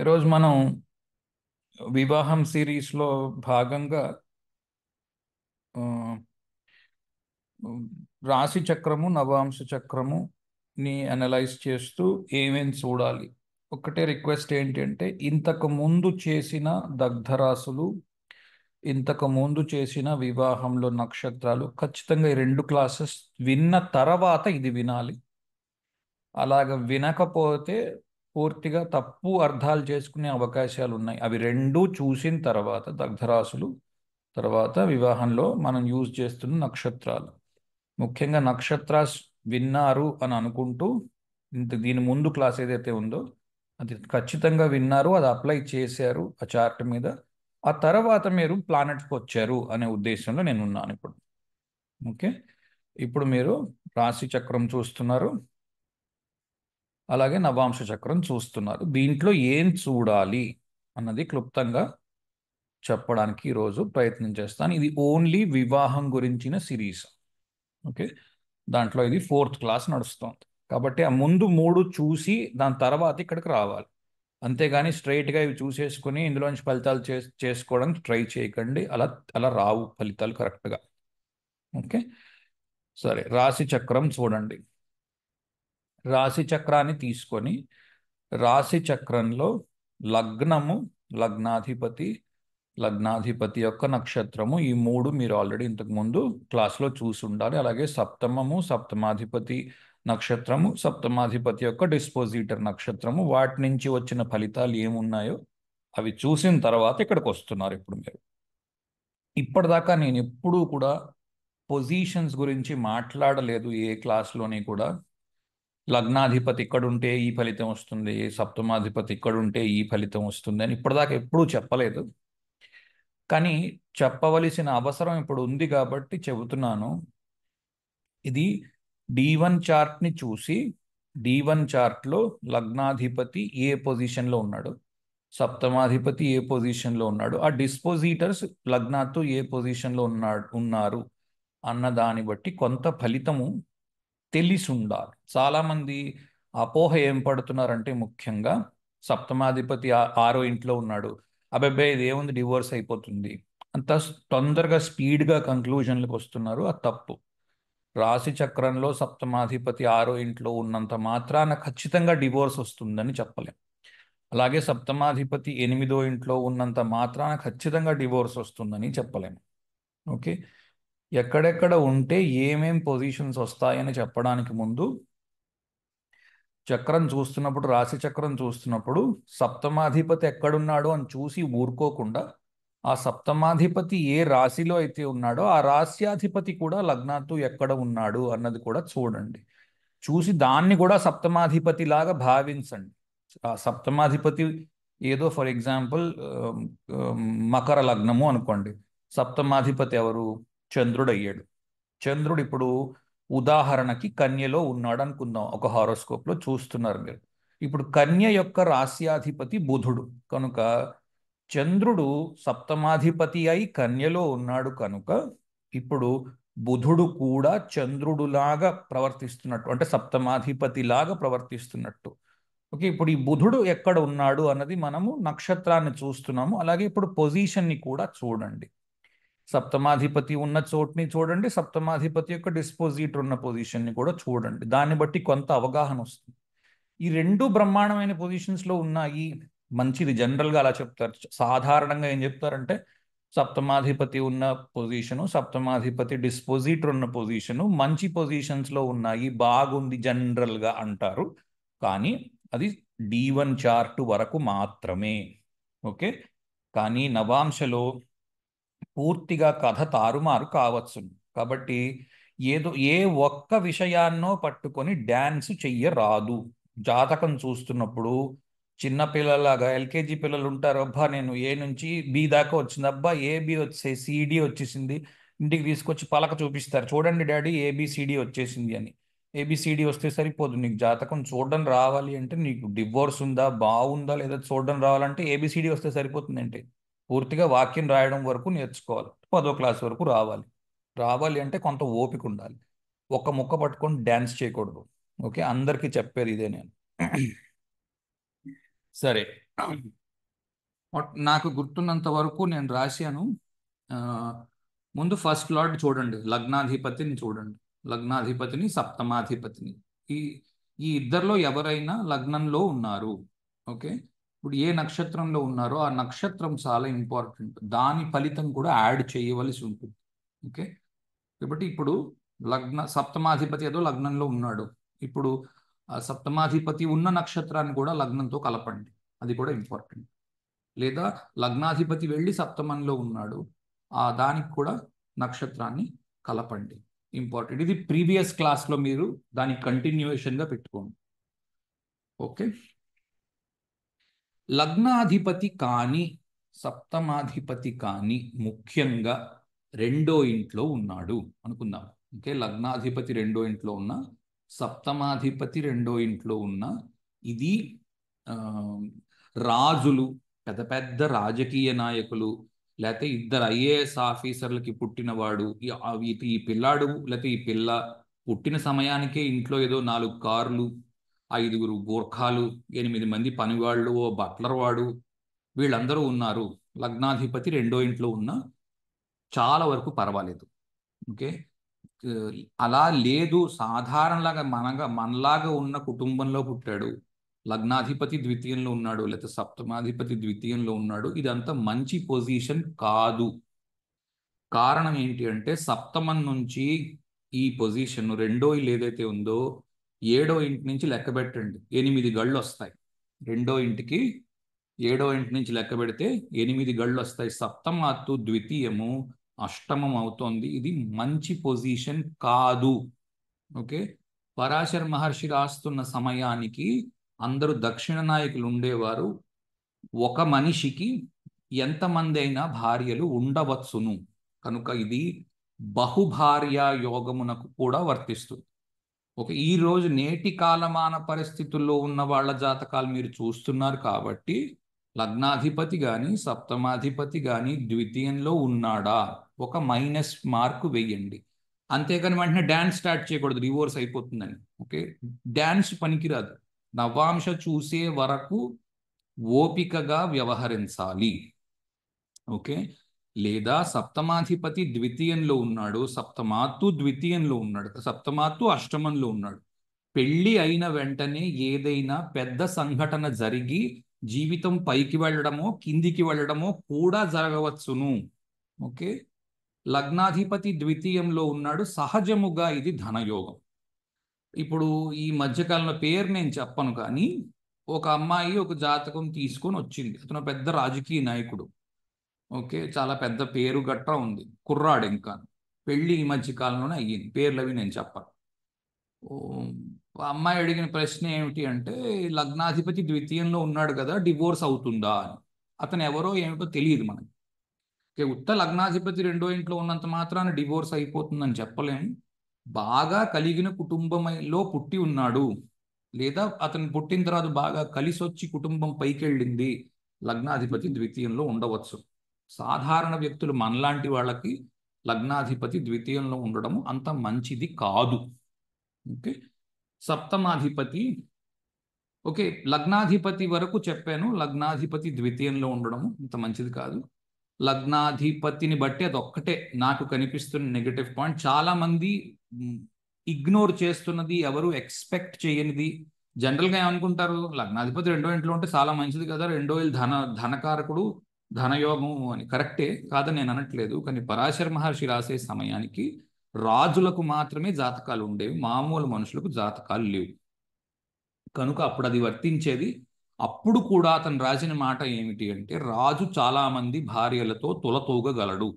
ఈరోజు మనం వివాహం సిరీస్లో భాగంగా ఆ, రాశి చక్రము నవాంశ చక్రము ని అనలైజ్ చేస్తూ ఏమేం చూడాలి. ఒకటే రిక్వెస్ట్ ఏంటంటే ఇంతకు ముందు చేసిన దగ్ధరాశులు, ఇంతకు ముందు చేసిన వివాహంలో నక్షత్రాలు ఖచ్చితంగా ఈ రెండు క్లాసెస్ విన్న తర్వాత ఇది వినాలి. అలాగ వినకపోతే పూర్తిగా తప్పు అర్థాలు చేసుకునే అవకాశాలు ఉన్నాయి. అవి రెండూ చూసిన తర్వాత దగ్ధరాశులు, తర్వాత వివాహంలో మనం యూజ్ చేస్తున్న నక్షత్రాలు, ముఖ్యంగా నక్షత్రాస్ విన్నారు అని అనుకుంటూ దీని ముందు క్లాస్ ఏదైతే ఉందో అది ఖచ్చితంగా విన్నారు, అది అప్లై చేశారు ఆ చార్ట్ మీద. ఆ తర్వాత మీరు ప్లానెట్స్కి వచ్చారు అనే ఉద్దేశంలో నేను ఉన్నాను ఇప్పుడు. ఓకే, ఇప్పుడు మీరు రాశి చక్రం చూస్తున్నారు, అలాగే నవాంశ చక్రం చూస్తున్నారు. దీంట్లో ఏం చూడాలి అన్నది క్లుప్తంగా చెప్పడానికి ఈరోజు ప్రయత్నం చేస్తాను. ఇది ఓన్లీ వివాహం గురించిన సిరీస్. ఓకే, దాంట్లో ఇది 4th క్లాస్ నడుస్తుంది కాబట్టి ఆ ముందు మూడు చూసి దాని తర్వాత ఇక్కడికి రావాలి. అంతేగాని స్ట్రైట్గా ఇవి చూసేసుకుని ఇందులోంచి ఫలితాలు చేసుకోవడానికి ట్రై చేయకండి. అలా అలా రావు ఫలితాలు కరెక్ట్గా. ఓకే, సరే, రాశి చక్రం చూడండి. రాశి చక్రాన్ని తీసుకొని రాశి చక్రంలో లగ్నము, లగ్నాధిపతి, లగ్నాధిపతి యొక్క నక్షత్రము, ఈ మూడు మీరు ఆల్రెడీ ఇంతకు ముందు క్లాస్లో చూసి ఉండాలి. అలాగే సప్తమము, సప్తమాధిపతి నక్షత్రము, సప్తమాధిపతి యొక్క డిస్పోజిటర్ నక్షత్రము, వాటి నుంచి వచ్చిన ఫలితాలు ఏమున్నాయో అవి చూసిన తర్వాత ఇక్కడికి వస్తున్నారు. ఇప్పుడు మీరు ఇప్పటిదాకా నేను ఎప్పుడూ కూడా పొజిషన్స్ గురించి మాట్లాడలేదు ఏ క్లాస్లోని కూడా. లగ్నాధిపతి ఇక్కడుంటే ఈ ఫలితం వస్తుంది, సప్తమాధిపతి ఇక్కడుంటే ఈ ఫలితం వస్తుంది అని ఇప్పటిదాకా ఎప్పుడూ చెప్పలేదు. కానీ చెప్పవలసిన అవసరం ఇప్పుడు ఉంది కాబట్టి చెబుతున్నాను. ఇది D1 చార్ట్ని చూసి D1 చార్ట్లో లగ్నాధిపతి ఏ పొజిషన్లో ఉన్నాడు, సప్తమాధిపతి ఏ పొజిషన్లో ఉన్నాడు, ఆ డిస్పోజిటర్స్ లగ్నాతో ఏ పొజిషన్లో ఉన్నారు అన్న దాన్ని బట్టి కొంత ఫలితము తెలిసి ఉండాలి. చాలామంది అపోహ ఏం పడుతున్నారంటే, ముఖ్యంగా సప్తమాధిపతి ఆరో ఇంట్లో ఉన్నాడు, అబ్బాయి ఇది ఏముంది డివోర్స్ అయిపోతుంది, అంత తొందరగా స్పీడ్గా కంక్లూజన్లకు వస్తున్నారు. అది తప్పు. రాశి చక్రంలో సప్తమాధిపతి ఆరో ఇంట్లో ఉన్నంత మాత్రాన ఖచ్చితంగా డివోర్స్ వస్తుందని చెప్పలేం. అలాగే సప్తమాధిపతి ఎనిమిదో ఇంట్లో ఉన్నంత మాత్రాన ఖచ్చితంగా డివోర్స్ వస్తుందని చెప్పలేము. ఓకే, ఎక్కడెక్కడ ఉంటే ఏమేం పొజిషన్స్ వస్తాయని చెప్పడానికి ముందు చక్రం చూస్తున్నప్పుడు, రాశి చక్రం చూస్తున్నప్పుడు సప్తమాధిపతి ఎక్కడున్నాడో అని చూసి ఊరుకోకుండా ఆ సప్తమాధిపతి ఏ రాశిలో అయితే ఉన్నాడో ఆ రాశ్యాధిపతి కూడా లగ్నాత్తు ఎక్కడ ఉన్నాడు అన్నది కూడా చూడండి. చూసి దాన్ని కూడా సప్తమాధిపతి లాగా భావించండి. ఆ సప్తమాధిపతి ఏదో ఫర్ ఎగ్జాంపుల్ మకర లగ్నము అనుకోండి, సప్తమాధిపతి ఎవరు? చంద్రుడు అయ్యాడు. చంద్రుడు ఇప్పుడు ఉదాహరణకి కన్యలో ఉన్నాడు అనుకుందాం, ఒక హారోస్కోప్లో చూస్తున్నారు మీరు. ఇప్పుడు కన్య యొక్క రాశ్యాధిపతి బుధుడు కనుక చంద్రుడు సప్తమాధిపతి అయి కన్యలో ఉన్నాడు కనుక ఇప్పుడు బుధుడు కూడా చంద్రుడులాగా ప్రవర్తిస్తున్నట్టు, అంటే సప్తమాధిపతి లాగా ప్రవర్తిస్తున్నట్టు. ఓకే, ఇప్పుడు ఈ బుధుడు ఎక్కడ ఉన్నాడు అన్నది మనము నక్షత్రాన్ని చూస్తున్నాము. అలాగే ఇప్పుడు పొజిషన్ని కూడా చూడండి. సప్తమాధిపతి ఉన్న చోటుని చూడండి, సప్తమాధిపతి యొక్క డిస్పోజిటర్ ఉన్న పొజిషన్ని కూడా చూడండి. దాన్ని బట్టి కొంత అవగాహన వస్తుంది. ఈ రెండు బ్రహ్మాండమైన పొజిషన్స్లో ఉన్నాయి, మంచిది. జనరల్గా అలా చెప్తారు. సాధారణంగా ఏం చెప్తారంటే సప్తమాధిపతి ఉన్న పొజిషను, సప్తమాధిపతి డిస్పోజిటర్ ఉన్న పొజిషను మంచి పొజిషన్స్లో ఉన్నాయి, బాగుంది జనరల్గా అంటారు. కానీ అది D1 చార్ట్ వరకు మాత్రమే. ఓకే, కానీ నవాంశలో పూర్తిగా కథ తారుమారు కావచ్చు. కాబట్టి ఏదో ఏ ఒక్క విషయాన్నో పట్టుకొని డ్యాన్స్ చెయ్యరాదు. జాతకం చూస్తున్నప్పుడు చిన్నపిల్లలాగా ఎల్కేజీ పిల్లలు ఉంటారు, అబ్బా నేను ఏ నుంచి బి దాకా వచ్చింది, అబ్బా ఏబి వచ్చే సిడి వచ్చేసింది, ఇంటికి తీసుకొచ్చి పలక చూపిస్తారు, చూడండి డాడీ ఏబిసిడి వచ్చేసింది అని. ఏబిసిడి వస్తే సరిపోదు, నీకు జాతకం చూడడం రావాలి అంటే, నీకు డివోర్స్ ఉందా బాగుందా లేదా చూడడం రావాలంటే ఏబిసిడి వస్తే సరిపోతుందంటే పూర్తిగా వాక్యం రాయడం వరకు నేర్చుకోవాలి. 10వ క్లాస్ వరకు రావాలి. రావాలి అంటే కొంత ఓపిక ఉండాలి. ఒక ముక్క పట్టుకొని డ్యాన్స్ చేయకూడదు. ఓకే, అందరికీ చెప్పేది ఇదే నేను. సరే, నాకు గుర్తున్నంత వరకు నేను రాశాను. ఆ, ముందు ఫస్ట్ లార్డ్ చూడండి, లగ్నాధిపతిని చూడండి, లగ్నాధిపతిని సప్తమాధిపతిని. ఈ ఈ ఇద్దరిలో ఎవరైనా లగ్నంలో ఉన్నారు, ఓకే. ఇప్పుడు ఏ నక్షత్రంలో ఉన్నారో ఆ నక్షత్రం చాలా ఇంపార్టెంట్, దాని ఫలితం కూడా యాడ్ చేయవలసి ఉంటుంది, ఓకే. కాబట్టి ఇప్పుడు సప్తమాధిపతి ఏదో లగ్నంలో ఉన్నాడు. ఇప్పుడు ఆ సప్తమాధిపతి ఉన్న నక్షత్రాన్ని కూడా లగ్నంతో కలపండి, అది కూడా ఇంపార్టెంట్. లేదా లగ్నాధిపతి వెళ్ళి సప్తమంలో ఉన్నాడు, ఆ దానికి కూడా నక్షత్రాన్ని కలపండి, ఇంపార్టెంట్. ఇది ప్రీవియస్ క్లాస్లో మీరు దాని కంటిన్యూయేషన్గా పెట్టుకోండి, ఓకే. లగ్నాధిపతి కానీ సప్తమాధిపతి కానీ ముఖ్యంగా రెండో ఇంట్లో ఉన్నాడు అనుకుందాం, ఓకే. లగ్నాధిపతి రెండో ఇంట్లో ఉన్న, సప్తమాధిపతి రెండో ఇంట్లో ఉన్న, ఇది ఆ, రాజులు, పెద్ద పెద్ద రాజకీయ నాయకులు, లేకపోతే ఇద్దరు ఐఏఎస్ ఆఫీసర్లకి పుట్టినవాడు, ఈ పిల్లాడు లేకపోతే ఈ పిల్ల పుట్టిన సమయానికే ఇంట్లో ఏదో 4 కార్లు, 5 గూర్ఖాలు, 8 మంది పనివాళ్ళు, ఓ బట్లర్ వాడు, వీళ్ళందరూ ఉన్నారు. లగ్నాధిపతి రెండో ఇంట్లో ఉన్న చాలా వరకు పర్వాలేదు, ఓకే. ఆ, అలా లేదు, సాధారణంగా మనలాగా ఉన్న కుటుంబంలో పుట్టాడు, లగ్నాధిపతి ద్వితీయంలో ఉన్నాడు, లేకపోతే సప్తమాధిపతి ద్వితీయంలో ఉన్నాడు, ఇదంతా మంచి పొజిషన్ కాదు. కారణం ఏంటి అంటే సప్తమం నుంచి ఈ పొజిషన్ రెండో ఇల్లు ఏదైతే ఉందో, ఏడో ఇంటి నుంచి లెక్క పెట్టండి, 8 గళ్ళు వస్తాయి. రెండో ఇంటికి ఏడో ఇంటి నుంచి లెక్క పెడితే 8 గళ్ళు వస్తాయి. సప్తమాత్తు ద్వితీయము అష్టమం అవుతోంది, ఇది మంచి పొజిషన్ కాదు, ఓకే. పరాశర మహర్షి రాస్తున్న సమయానికి అందరూ దక్షిణ నాయకులు ఉండేవారు. ఒక మనిషికి ఎంతమంది అయినా భార్యలు ఉండవచ్చును, కనుక ఇది బహుభార్యా యోగమునకు కూడా వర్తిస్తుంది, ఓకే. ఈ రోజు నేటి కాలమాన పరిస్థితుల్లో ఉన్న వాళ్ళ జాతకాలు మీరు చూస్తున్నారు కాబట్టి లగ్నాధిపతి కానీ సప్తమాధిపతి కానీ ద్వితీయంలో ఉన్నాడా, ఒక మైనస్ మార్క్ వెయ్యండి. అంతేకాని వెంటనే డ్యాన్స్ స్టార్ట్ చేయకూడదు, రివర్స్ అయిపోతుందని, ఓకే. డ్యాన్స్ పనికిరాదు, నవాంశ చూసే వరకు ఓపికగా వ్యవహరించాలి, ఓకే. లేదా సప్తమాధిపతి ద్వితీయంలో ఉన్నాడు, సప్తమాత్తు ద్వితీయంలో ఉన్నాడు, సప్తమాత్తు అష్టమంలో ఉన్నాడు, పెళ్లి అయిన వెంటనే ఏదైనా పెద్ద సంఘటన జరిగి జీవితం పైకి వెళ్ళడమో కిందికి వెళ్ళడమో కూడా జరగవచ్చును, ఓకే. లగ్నాధిపతి ద్వితీయంలో ఉన్నాడు, సహజముగా ఇది ధనయోగం. ఇప్పుడు ఈ మధ్యకాలంలో పేరు నేను చెప్పను కానీ ఒక అమ్మాయి ఒక జాతకం తీసుకొని వచ్చింది, అతను పెద్ద రాజకీయ నాయకుడు, ఓకే. చాలా పెద్ద పేరు గట్రా ఉంది, కుర్రాడు ఇంకా, పెళ్లి ఈ మధ్య కాలంలోనే అయ్యింది, పేర్లు అవి నేను చెప్పను. ఓ, ఆ అమ్మాయి అడిగిన ప్రశ్న ఏమిటి అంటే, లగ్నాధిపతి ద్వితీయంలో ఉన్నాడు కదా, డివోర్స్ అవుతుందా అని. అతను ఎవరో ఏమిటో తెలియదు మనకి, ఓకే. ఉత్త లగ్నాధిపతి రెండో ఇంట్లో ఉన్నంత మాత్రాన డివోర్స్ అయిపోతుందని చెప్పలేము. బాగా కలిగిన కుటుంబంలో పుట్టి ఉన్నాడు, లేదా అతను పుట్టిన తర్వాత బాగా కలిసి వచ్చి కుటుంబం పైకెళ్ళింది, లగ్నాధిపతి ద్వితీయంలో ఉండవచ్చు. సాధారణ వ్యక్తులు మనలాంటి వాళ్ళకి లగ్నాధిపతి ద్వితీయంలో ఉండడం అంత మంచిది కాదు, ఓకే. సప్తమాధిపతి, ఓకే, లగ్నాధిపతి వరకు చెప్పాను, లగ్నాధిపతి ద్వితీయంలో ఉండడం అంత మంచిది కాదు. లగ్నాధిపతిని బట్టి అది ఒక్కటే నాకు కనిపిస్తున్న నెగటివ్ పాయింట్. చాలా మంది ఇగ్నోర్ చేస్తున్నది, ఎవరు ఎక్స్పెక్ట్ చేయనిది. జనరల్గా ఏమనుకుంటారు, లగ్నాధిపతి రెండో ఇంట్లో ఉంటే చాలా మంచిది కదా, రెండో ఇల్లు ధనకారకుడు, ధనయోగం అని. కరెక్టే, కాదని నేను అనట్లేదు, కానీ పరాశర మహర్షి రాసే సమయానికి రాజులకు మాత్రమే జాతకాలు ఉండేవి, మామూలు మనుషులకు జాతకాలు లేవు, కనుక అప్పుడు అది వర్తించేది. అప్పుడు కూడా అతను రాసిన మాట ఏమిటి అంటే, రాజు చాలా మంది భార్యలతో తులతూగగలడు.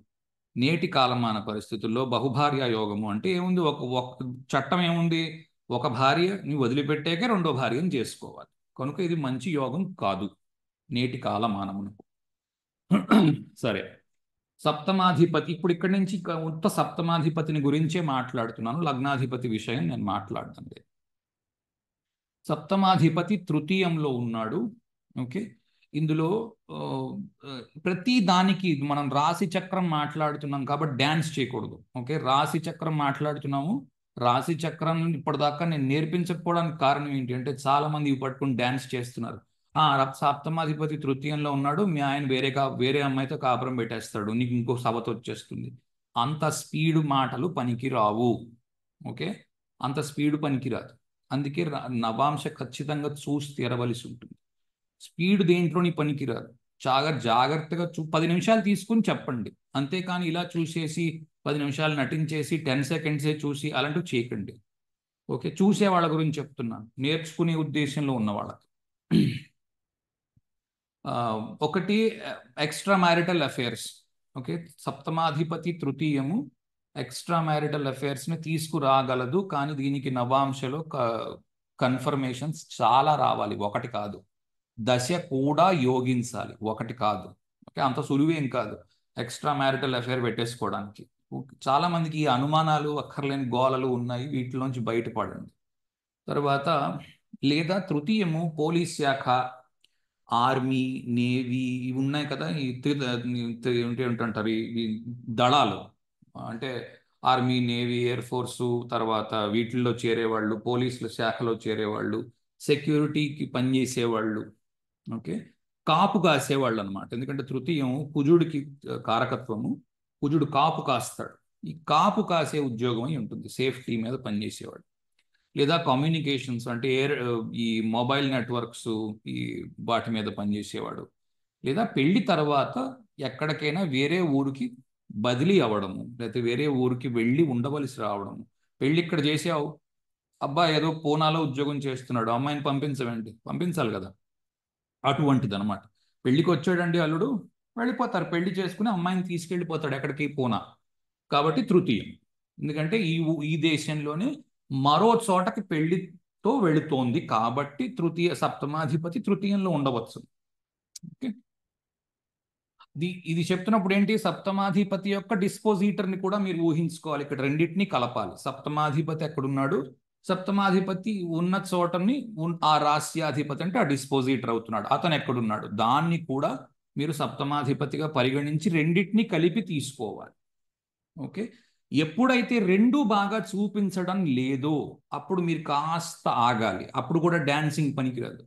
నేటి కాలమాన పరిస్థితుల్లో బహుభార్య యోగము అంటే ఏముంది, ఒక చట్టం ఏముంది, ఒక భార్యని వదిలిపెట్టాకే రెండో భార్యను చేసుకోవాలి, కనుక ఇది మంచి యోగం కాదు నేటి కాలమానమునకు. సరే, సప్తమాధిపతి, ఇప్పుడు ఇక్కడి నుంచి ఉత్త సప్తమాధిపతిని గురించే మాట్లాడుతున్నాను, లగ్నాధిపతి విషయం నేను మాట్లాడతాను. సప్తమాధిపతి తృతీయంలో ఉన్నాడు, ఓకే. ఇందులో ఆ, ప్రతి దానికి మనం రాశి చక్రం మాట్లాడుతున్నాం కాబట్టి డ్యాన్స్ చేయకూడదు, ఓకే. రాశి చక్రం మాట్లాడుతున్నాము, రాశి చక్రం ఇప్పటిదాకా నేను నేర్పించకపోవడానికి కారణం ఏంటి అంటే చాలా మంది ఇవి పట్టుకుని డ్యాన్స్ చేస్తున్నారు. సప్తమాధిపతి తృతీయంలో ఉన్నాడు, మీ ఆయన వేరే అమ్మాయితో కాపురం పెట్టేస్తాడు, నీకు ఇంకో సవత వచ్చేస్తుంది. అంత స్పీడ్ మాటలు పనికి రావు. ఓకే, అంత స్పీడ్ పనికిరాదు. అందుకే నవాంశ ఖచ్చితంగా చూసి తీరవలసి ఉంటుంది. స్పీడ్ దేంట్లోని పనికిరాదు. చాలా జాగ్రత్తగా 10 నిమిషాలు తీసుకుని చెప్పండి, అంతేకాని ఇలా చూసేసి 10 నిమిషాలు నటించేసి 10 సెకండ్సే చూసి అలాంటివి చేయకండి. ఓకే, చూసే వాళ్ళ గురించి చెప్తున్నాను, నేర్చుకునే ఉద్దేశంలో ఉన్న వాళ్ళకి. ఒకటి, ఎక్స్ట్రా మ్యారిటల్ అఫేర్స్. ఓకే, సప్తమాధిపతి తృతీయము ఎక్స్ట్రా మ్యారిటల్ అఫేర్స్ని తీసుకురాగలదు, కానీ దీనికి నవాంశలో కన్ఫర్మేషన్స్ చాలా రావాలి, ఒకటి కాదు. దశ కూడా యోగించాలి, ఒకటి కాదు. ఓకే, అంత సులువేం కాదు ఎక్స్ట్రా మ్యారిటల్ అఫేర్ పెట్టేసుకోవడానికి. చాలా మందికి ఈ అనుమానాలు, అక్కర్లేని గోలలు ఉన్నాయి, వీటిలోంచి బయటపడండి. తర్వాత, లేదా తృతీయము పోలీస్ శాఖ, ఆర్మీ, నేవీ ఇవి ఉన్నాయి కదా, ఏంటంటారు ఈ దళాలు, అంటే ఆర్మీ, నేవీ, ఎయిర్ ఫోర్సు, తర్వాత వీటిల్లో చేరేవాళ్ళు, పోలీసుల శాఖలో చేరేవాళ్ళు, సెక్యూరిటీకి పనిచేసేవాళ్ళు, ఓకే, కాపు కాసేవాళ్ళు అనమాట. ఎందుకంటే తృతీయం కుజుడికి కారకత్వము, కుజుడు కాపు కాస్తాడు. ఈ కాపు కాసే ఉద్యోగం అయి ఉంటుంది, సేఫ్టీ మీద పనిచేసేవాడు. లేదా కమ్యూనికేషన్స్ అంటే ఈ మొబైల్ నెట్వర్క్స్, ఈ వాటి మీద పనిచేసేవాడు. లేదా పెళ్లి తర్వాత ఎక్కడికైనా వేరే ఊరికి బదిలీ అవ్వడము, లేకపోతే వేరే ఊరికి వెళ్ళి ఉండవలసి రావడము. పెళ్లి ఇక్కడ చేసావు, అబ్బాయి ఏదో పూనాలో ఉద్యోగం చేస్తున్నాడు, అమ్మాయిని పంపించవండి, పంపించాలి కదా, అటువంటిది అనమాట. పెళ్లికి వచ్చాడండి అల్లుడు, వెళ్ళిపోతారు, పెళ్లి చేసుకుని అమ్మాయిని తీసుకెళ్ళిపోతాడు ఎక్కడికి, పూనా. కాబట్టి తృతీయం, ఎందుకంటే ఈ దేశంలోనే మరో చోటకి పెళ్లితో వెళుతోంది కాబట్టి సప్తమాధిపతి తృతీయంలో ఉండవచ్చు. ఓకే, ఇది చెప్తున్నప్పుడు ఏంటి, సప్తమాధిపతి యొక్క డిస్పోజిటర్ని కూడా మీరు ఊహించుకోవాలి, ఇక్కడ రెండింటిని కలపాలి. సప్తమాధిపతి ఎక్కడున్నాడు, సప్తమాధిపతి ఉన్న చోటని ఆ రాస్యాధిపతి అంటే ఆ డిస్పోజిటర్ అవుతున్నాడు, అతను ఎక్కడున్నాడు, దాన్ని కూడా మీరు సప్తమాధిపతిగా పరిగణించి రెండింటిని కలిపి తీసుకోవాలి. ఓకే, ఎప్పుడైతే రెండు బాగా చూపించడం లేదో అప్పుడు మీరు కాస్త ఆగాలి. అప్పుడు కూడా డాన్సింగ్ పనికిరాదు,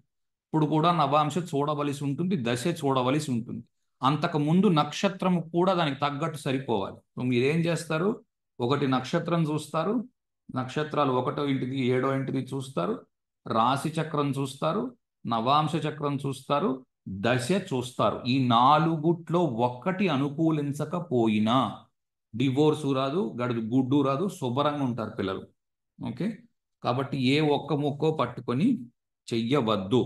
ఇప్పుడు కూడా నవాంశ చూడవలసి ఉంటుంది, దశ చూడవలసి ఉంటుంది. అంతకు ముందు నక్షత్రము కూడా దానికి తగ్గట్టు సరిపోవాలి. మీరేం చేస్తారు, ఒకటి నక్షత్రం చూస్తారు, నక్షత్రాలు 1వ ఇంటిది 7వ ఇంటిది చూస్తారు, రాశి చక్రం చూస్తారు, నవాంశ చక్రం చూస్తారు, దశ చూస్తారు. ఈ 4గుట్లో ఒక్కటి అనుకూలించకపోయినా డివోర్సు రాదు, గుడ్డు రాదు, శుభ్రంగా ఉంటారు పిల్లలు. ఓకే, కాబట్టి ఏ ఒక్క ముక్కో పట్టుకొని చెయ్యవద్దు.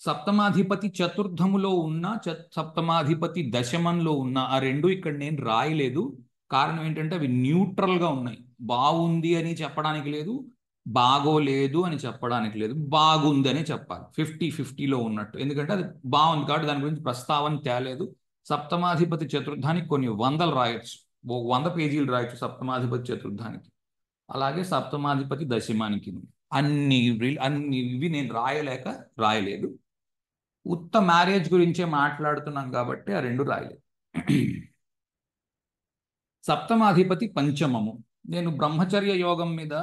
సప్తమాధిపతి చతుర్థములో ఉన్న, సప్తమాధిపతి దశమంలో ఉన్న, ఆ రెండు ఇక్కడ నేను రాయలేదు. కారణం ఏంటంటే అవి న్యూట్రల్గా ఉన్నాయి. బాగుంది అని చెప్పడానికి లేదు, బాగోలేదు అని చెప్పడానికి లేదు, బాగుంది అని చెప్పాలి. 50-50లో ఉన్నట్టు. ఎందుకంటే అది బాగుంది కాబట్టి దాని గురించి ప్రస్తావన తేలేదు. సప్తమాధిపతి చతుర్థానికి కొన్ని వందలు రాయొచ్చు, 100 పేజీలు రాయొచ్చు సప్తమాధిపతి చతుర్థానికి. అలాగే సప్తమాధిపతి దశమానికి అన్ని ఇవి నేను రాయలేదు. ఉత్త మ్యారేజ్ గురించే మాట్లాడుతున్నాం కాబట్టి ఆ రెండు రాయలేదు. సప్తమాధిపతి పంచమము, నేను బ్రహ్మచర్య యోగం మీద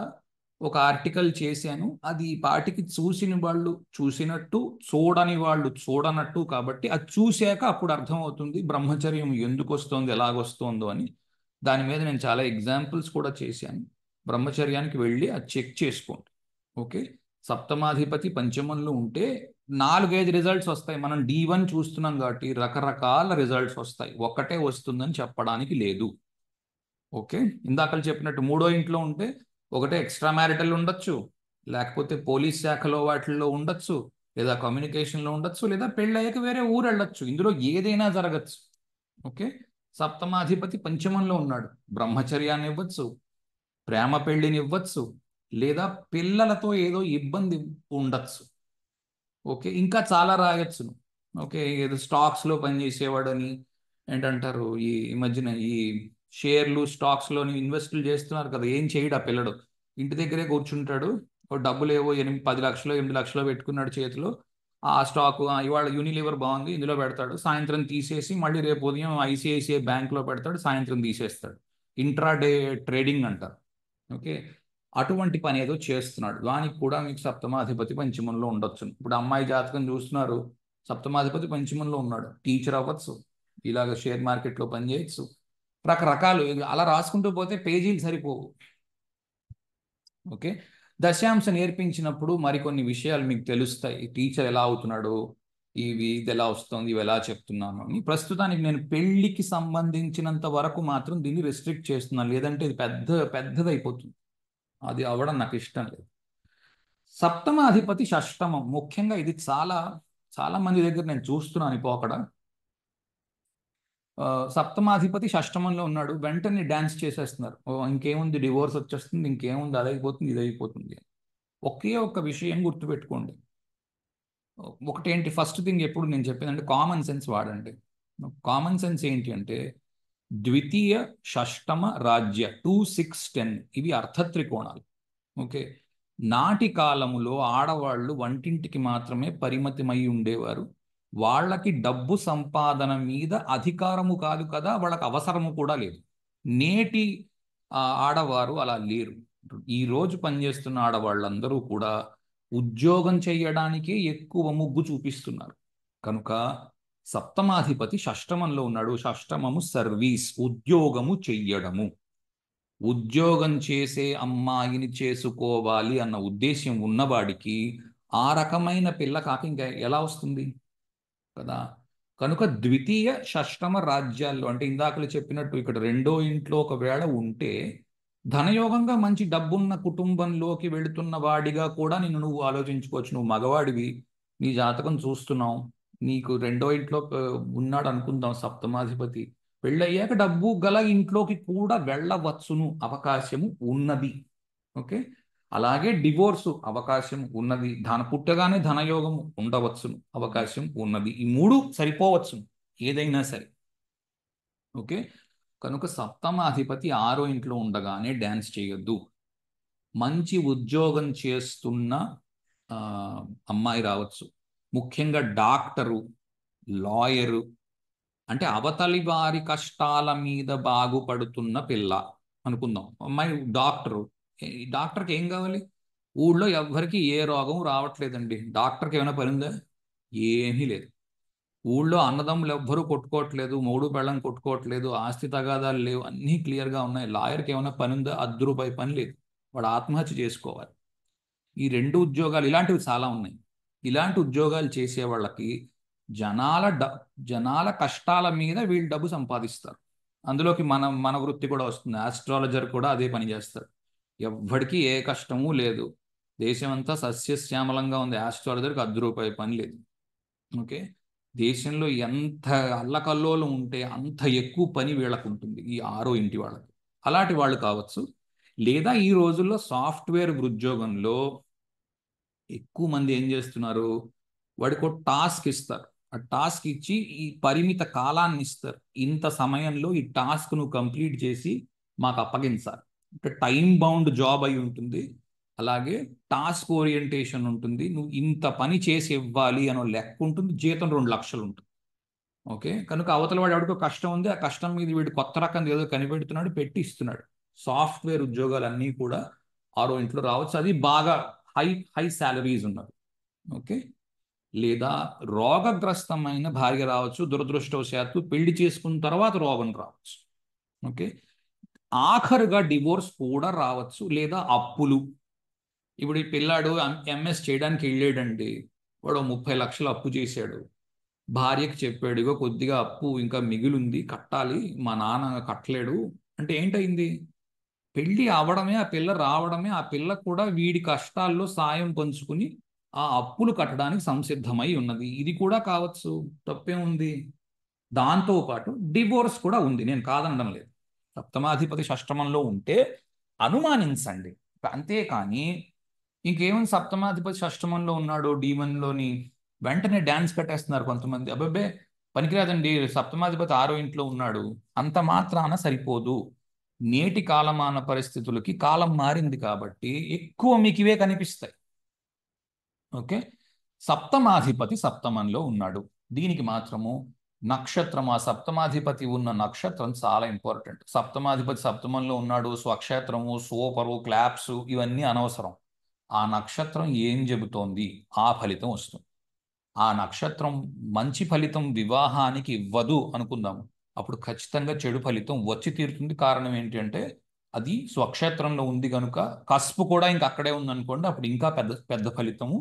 ఒక ఆర్టికల్ చేశాను. అది పాటికి చూసిన వాళ్ళు చూసినట్టు, చూడని వాళ్ళు చూడనట్టు, కాబట్టి అది చూశాక అప్పుడు అర్థమవుతుంది బ్రహ్మచర్యం ఎందుకు వస్తుందో, ఎలాగొస్తుందో అని. దాని మీద నేను చాలా ఎగ్జాంపుల్స్ కూడా చేశాను. బ్రహ్మచర్యానికి వెళ్ళి అది చెక్ చేసుకోండి. ఓకే, సప్తమాధిపతి పంచమంలో ఉంటే 4-5 రిజల్ట్స్ వస్తాయి. మనం D1 చూస్తున్నాం కాబట్టి రకరకాల రిజల్ట్స్ వస్తాయి, ఒక్కటే వస్తుందని చెప్పడానికి లేదు. ఓకే, ఇందాకలు చెప్పినట్టు 3వ ఇంట్లో ఉంటే ఒకటే ఎక్స్ట్రా మ్యారిటల్ ఉండొచ్చు, లేకపోతే పోలీస్ శాఖలో వాటిల్లో ఉండొచ్చు, లేదా కమ్యూనికేషన్లో ఉండొచ్చు, లేదా పెళ్ళయ్యాక వేరే ఊరు వెళ్ళొచ్చు, ఇందులో ఏదైనా జరగచ్చు. ఓకే, సప్తమాధిపతి పంచమంలో ఉన్నాడు, బ్రహ్మచర్యాన్ని ఇవ్వచ్చు, ప్రేమ పెళ్లిని ఇవ్వచ్చు, లేదా పిల్లలతో ఏదో ఇబ్బంది ఉండొచ్చు. ఓకే, ఇంకా చాలా రాయొచ్చును. ఓకే, ఏదో స్టాక్స్లో పనిచేసేవాడని, ఏంటంటారు ఈ మధ్యన ఈ షేర్లు స్టాక్స్లోని ఇన్వెస్ట్లు చేస్తున్నారు కదా, ఏం చేయడు ఆ పిల్లడు, ఇంటి దగ్గరే కూర్చుంటాడు. ఓ డబ్బులు ఏవో 10 లక్షలు 8 లక్షలు పెట్టుకున్నాడు చేతిలో, ఆ స్టాక్ ఇవాళ యూనిలివర్ బాగుంది ఇందులో పెడతాడు, సాయంత్రం తీసేసి మళ్ళీ రేపు ఉదయం ICICI బ్యాంక్లో పెడతాడు, సాయంత్రం తీసేస్తాడు. ఇంట్రాడే ట్రేడింగ్ అంటారు. ఓకే, అటువంటి పని ఏదో చేస్తున్నాడు, దానికి కూడా మీకు సప్తమాధిపతి పంచమంలో ఉండొచ్చు. ఇప్పుడు అమ్మాయి జాతకం చూస్తున్నారు, సప్తమాధిపతి పంచమంలో ఉన్నాడు, టీచర్ అవ్వచ్చు, ఇలాగ షేర్ మార్కెట్లో పనిచేయచ్చు, రకరకాలు అలా రాసుకుంటూ పోతే పేజీలు సరిపోవు. ఓకే, దశాంశ నేర్పించినప్పుడు మరికొన్ని విషయాలు మీకు తెలుస్తాయి. టీచర్ ఎలా అవుతున్నాడు, ఇది ఎలా వస్తుంది, ఇవి ఎలా చెప్తున్నాను అని. ప్రస్తుతానికి నేను పెళ్లికి సంబంధించినంత వరకు మాత్రం దీన్ని రెస్ట్రిక్ట్ చేస్తున్నాను, లేదంటే ఇది పెద్దదైపోతుంది, అది అవ్వడం నాకు ఇష్టం లేదు. సప్తమాధిపతి షష్టమం, ముఖ్యంగా ఇది చాలా చాలా మంది దగ్గర నేను చూస్తున్నాను పోకడ. సప్తమాధిపతి షష్టమంలో ఉన్నాడు, వెంటనే డ్యాన్స్ చేసేస్తున్నారు. ఇంకేముంది, డివోర్స్ వచ్చేస్తుంది, ఇంకేముంది, అదైపోతుంది, ఇదైపోతుంది. ఒకే ఒక్క విషయం గుర్తుపెట్టుకోండి. ఒకటేంటి, ఫస్ట్ థింగ్ ఎప్పుడు నేను చెప్పేదంటే కామన్ సెన్స్ వాడండి. కామన్ సెన్స్ ఏంటి అంటే, ద్వితీయ షష్టమ రాజ్య 2, 6, 10 ఇవి అర్థత్రికోణాలు. ఓకే, నాటి కాలములో ఆడవాళ్ళు వంటింటికి మాత్రమే పరిమితమై ఉండేవారు. వాళ్ళకి డబ్బు సంపాదన మీద అధికారము కాదు కదా, వాళ్ళకి అవసరము కూడా లేదు. నేటి ఆడవారు అలా లేరు. ఈ రోజు పనిచేస్తున్న ఆడవాళ్ళందరూ కూడా ఉద్యోగం చేయడానికే ఎక్కువ మొగ్గు చూపిస్తున్నారు. కనుక సప్తమాధిపతి షష్టమంలో ఉన్నాడు. షష్టమము సర్వీస్, ఉద్యోగము చెయ్యడము. ఉద్యోగం చేసే అమ్మాయిని చేసుకోవాలి అన్న ఉద్దేశ్యం ఉన్నవాడికి ఆ రకమైన పిల్ల కాక ఇంకా ఎలా వస్తుంది కదా. కనుక ద్వితీయ షష్టమ రాజ్యాల్లో, అంటే ఇందాకలు చెప్పినట్టు ఇక్కడ రెండో ఇంట్లో ఒకవేళ ఉంటే ధనయోగంగా మంచి డబ్బున్న కుటుంబంలోకి వెళుతున్న వాడిగా కూడా నువ్వు ఆలోచించుకోవచ్చు. నువ్వు మగవాడివి, నీ జాతకం చూస్తున్నావు, నీకు రెండో ఇంట్లో ఉన్నాడు అనుకుందాం సప్తమాధిపతి, పెళ్ళయ్యాక డబ్బు గల ఇంట్లోకి కూడా వెళ్ళవచ్చును, అవకాశము ఉన్నది. ఓకే, అలాగే డివోర్సు అవకాశం ఉన్నది, పుట్టగానే ధనయోగం ఉండవచ్చును, అవకాశం ఉన్నది. ఈ మూడు సరిపోవచ్చు ఏదైనా సరే. ఓకే, కనుక సప్తమాధిపతి ఆరో ఇంట్లో ఉండగానే డ్యాన్స్ చేయొద్దు. మంచి ఉద్యోగం చేస్తున్న అమ్మాయి రావచ్చు, ముఖ్యంగా డాక్టరు, లాయరు, అంటే అవతలి వారి కష్టాల మీద బాగుపడుతున్న పిల్ల అనుకుందాం. అమ్మాయి డాక్టరు, డాక్టర్కి ఏం కావాలి, ఊళ్ళో ఎవ్వరికి ఏ రోగం రావట్లేదండి, డాక్టర్కి ఏమైనా పని ఉందా, ఏమీ లేదు. ఊళ్ళో అన్నదమ్ములు ఎవ్వరూ కొట్టుకోవట్లేదు, మూడు పెళ్ళం కొట్టుకోవట్లేదు, ఆస్తి తగాదాలు లేవు, అన్నీ క్లియర్గా ఉన్నాయి. లాయర్కి ఏమైనా పని ఉందా, రూపాయి పని లేదు, వాడు ఆత్మహత్య చేసుకోవాలి. ఈ రెండు ఉద్యోగాలు ఇలాంటివి చాలా ఉన్నాయి. ఇలాంటి ఉద్యోగాలు చేసే వాళ్ళకి జనాల కష్టాల మీద వీళ్ళు డబ్బు సంపాదిస్తారు. అందులోకి మన వృత్తి కూడా వస్తుంది. ఆస్ట్రాలజర్ కూడా అదే పని చేస్తారు. ఎవ్వడికి ఏ కష్టము లేదు, దేశమంతా సస్యశ్యామలంగా ఉంది, ఆస్ట్రాలజర్కి రూపాయి పని లేదు. ఓకే, దేశంలో ఎంత అల్లకల్లోలం ఉంటే అంత ఎక్కువ పని వీళ్ళకు ఉంటుంది, ఈ ఆరో ఇంటి వాళ్ళకి. అలాంటి వాళ్ళు కావచ్చు. లేదా ఈ రోజుల్లో సాఫ్ట్వేర్ ఉద్యోగంలో ఎక్కువ మంది ఏం చేస్తున్నారు, వాడికి ఒక టాస్క్ ఇస్తారు, ఆ టాస్క్ ఇచ్చి ఈ పరిమిత కాలాన్ని ఇస్తారు, ఇంత సమయంలో ఈ టాస్క్ నువ్వు కంప్లీట్ చేసి మాకు అప్పగించాలి. అంటే టైం బౌండ్ జాబ్ అయి ఉంటుంది, అలాగే టాస్క్ ఓరియంటేషన్ ఉంటుంది, నువ్వు ఇంత పని చేసి ఇవ్వాలి అనో లెక్క ఉంటుంది, జీతం 2 లక్షలు ఉంటుంది. ఓకే, కనుక అవతల వాడు ఎవరికో కష్టం ఉంది, ఆ కష్టం మీద వీడు కొత్త రకం ఏదో కనిపెడుతున్నాడు, పెట్టి ఇస్తున్నాడు. సాఫ్ట్వేర్ ఉద్యోగాలన్నీ కూడా ఆరో ఇంట్లో రావచ్చు, అది బాగా హై హై శాలరీస్ ఉన్నది. ఓకే, లేదా రోగగ్రస్తమైన భార్య రావచ్చు, దురదృష్టవశాత్తు పెళ్లి చేసుకున్న తర్వాత రోగం రావచ్చు. ఓకే, ఆఖరుగా డివోర్స్ కూడా రావచ్చు, లేదా అప్పులు. ఇప్పుడు ఈ పిల్లాడు ఎంఎస్ చేయడానికి వెళ్ళాడండి, వాడు 30 లక్షలు అప్పు చేశాడు, భార్యకి చెప్పాడు, ఇగో కొద్దిగా అప్పు ఇంకా మిగిలింది కట్టాలి, మా నాన్న కట్టలేడు అంటే ఏంటయింది, పెళ్ళి అవడమే, ఆ పిల్ల రావడమే, ఆ పిల్ల కూడా వీడి కష్టాల్లో సాయం పంచుకుని ఆ అప్పులు కట్టడానికి సంసిద్ధమై ఉన్నది. ఇది కూడా కావచ్చు, తప్పే ఉంది. దాంతో పాటు డివోర్స్ కూడా ఉంది, నేను కాదనడం లేదు. సప్తమాధిపతి షష్టమంలో ఉంటే అనుమానించండి, అంతేకాని ఇంకేమైనా సప్తమాధిపతి షష్టమంలో ఉన్నాడు డీమన్లోని వెంటనే డ్యాన్స్ కట్టేస్తున్నారు కొంతమంది. అబ్బాబే పనికిరాదండి, సప్తమాధిపతి ఆరో ఇంట్లో ఉన్నాడు అంత మాత్రాన సరిపోదు. నేటి కాలమాన పరిస్థితులకి కాలం మారింది కాబట్టి ఎక్కువ మీకు ఇవే కనిపిస్తాయి. ఓకే, సప్తమాధిపతి సప్తమంలో ఉన్నాడు, దీనికి మాత్రము నక్షత్రం, ఆ సప్తమాధిపతి ఉన్న నక్షత్రం చాలా ఇంపార్టెంట్. సప్తమాధిపతి సప్తమంలో ఉన్నాడు, స్వక్షేత్రము, సూపరు, క్లాప్స్ ఇవన్నీ అనవసరం. ఆ నక్షత్రం ఏం చెబుతోంది, ఆ ఫలితం వస్తుంది. ఆ నక్షత్రం మంచి ఫలితం వివాహానికి ఇవ్వదు అనుకుందాము, అప్పుడు ఖచ్చితంగా చెడు ఫలితం వచ్చి తీరుతుంది. కారణం ఏంటి అంటే అది స్వక్షేత్రంలో ఉంది కనుక, కస్పు కూడా ఇంకా అక్కడే ఉంది అనుకోండి, అప్పుడు ఇంకా పెద్ద పెద్ద ఫలితము,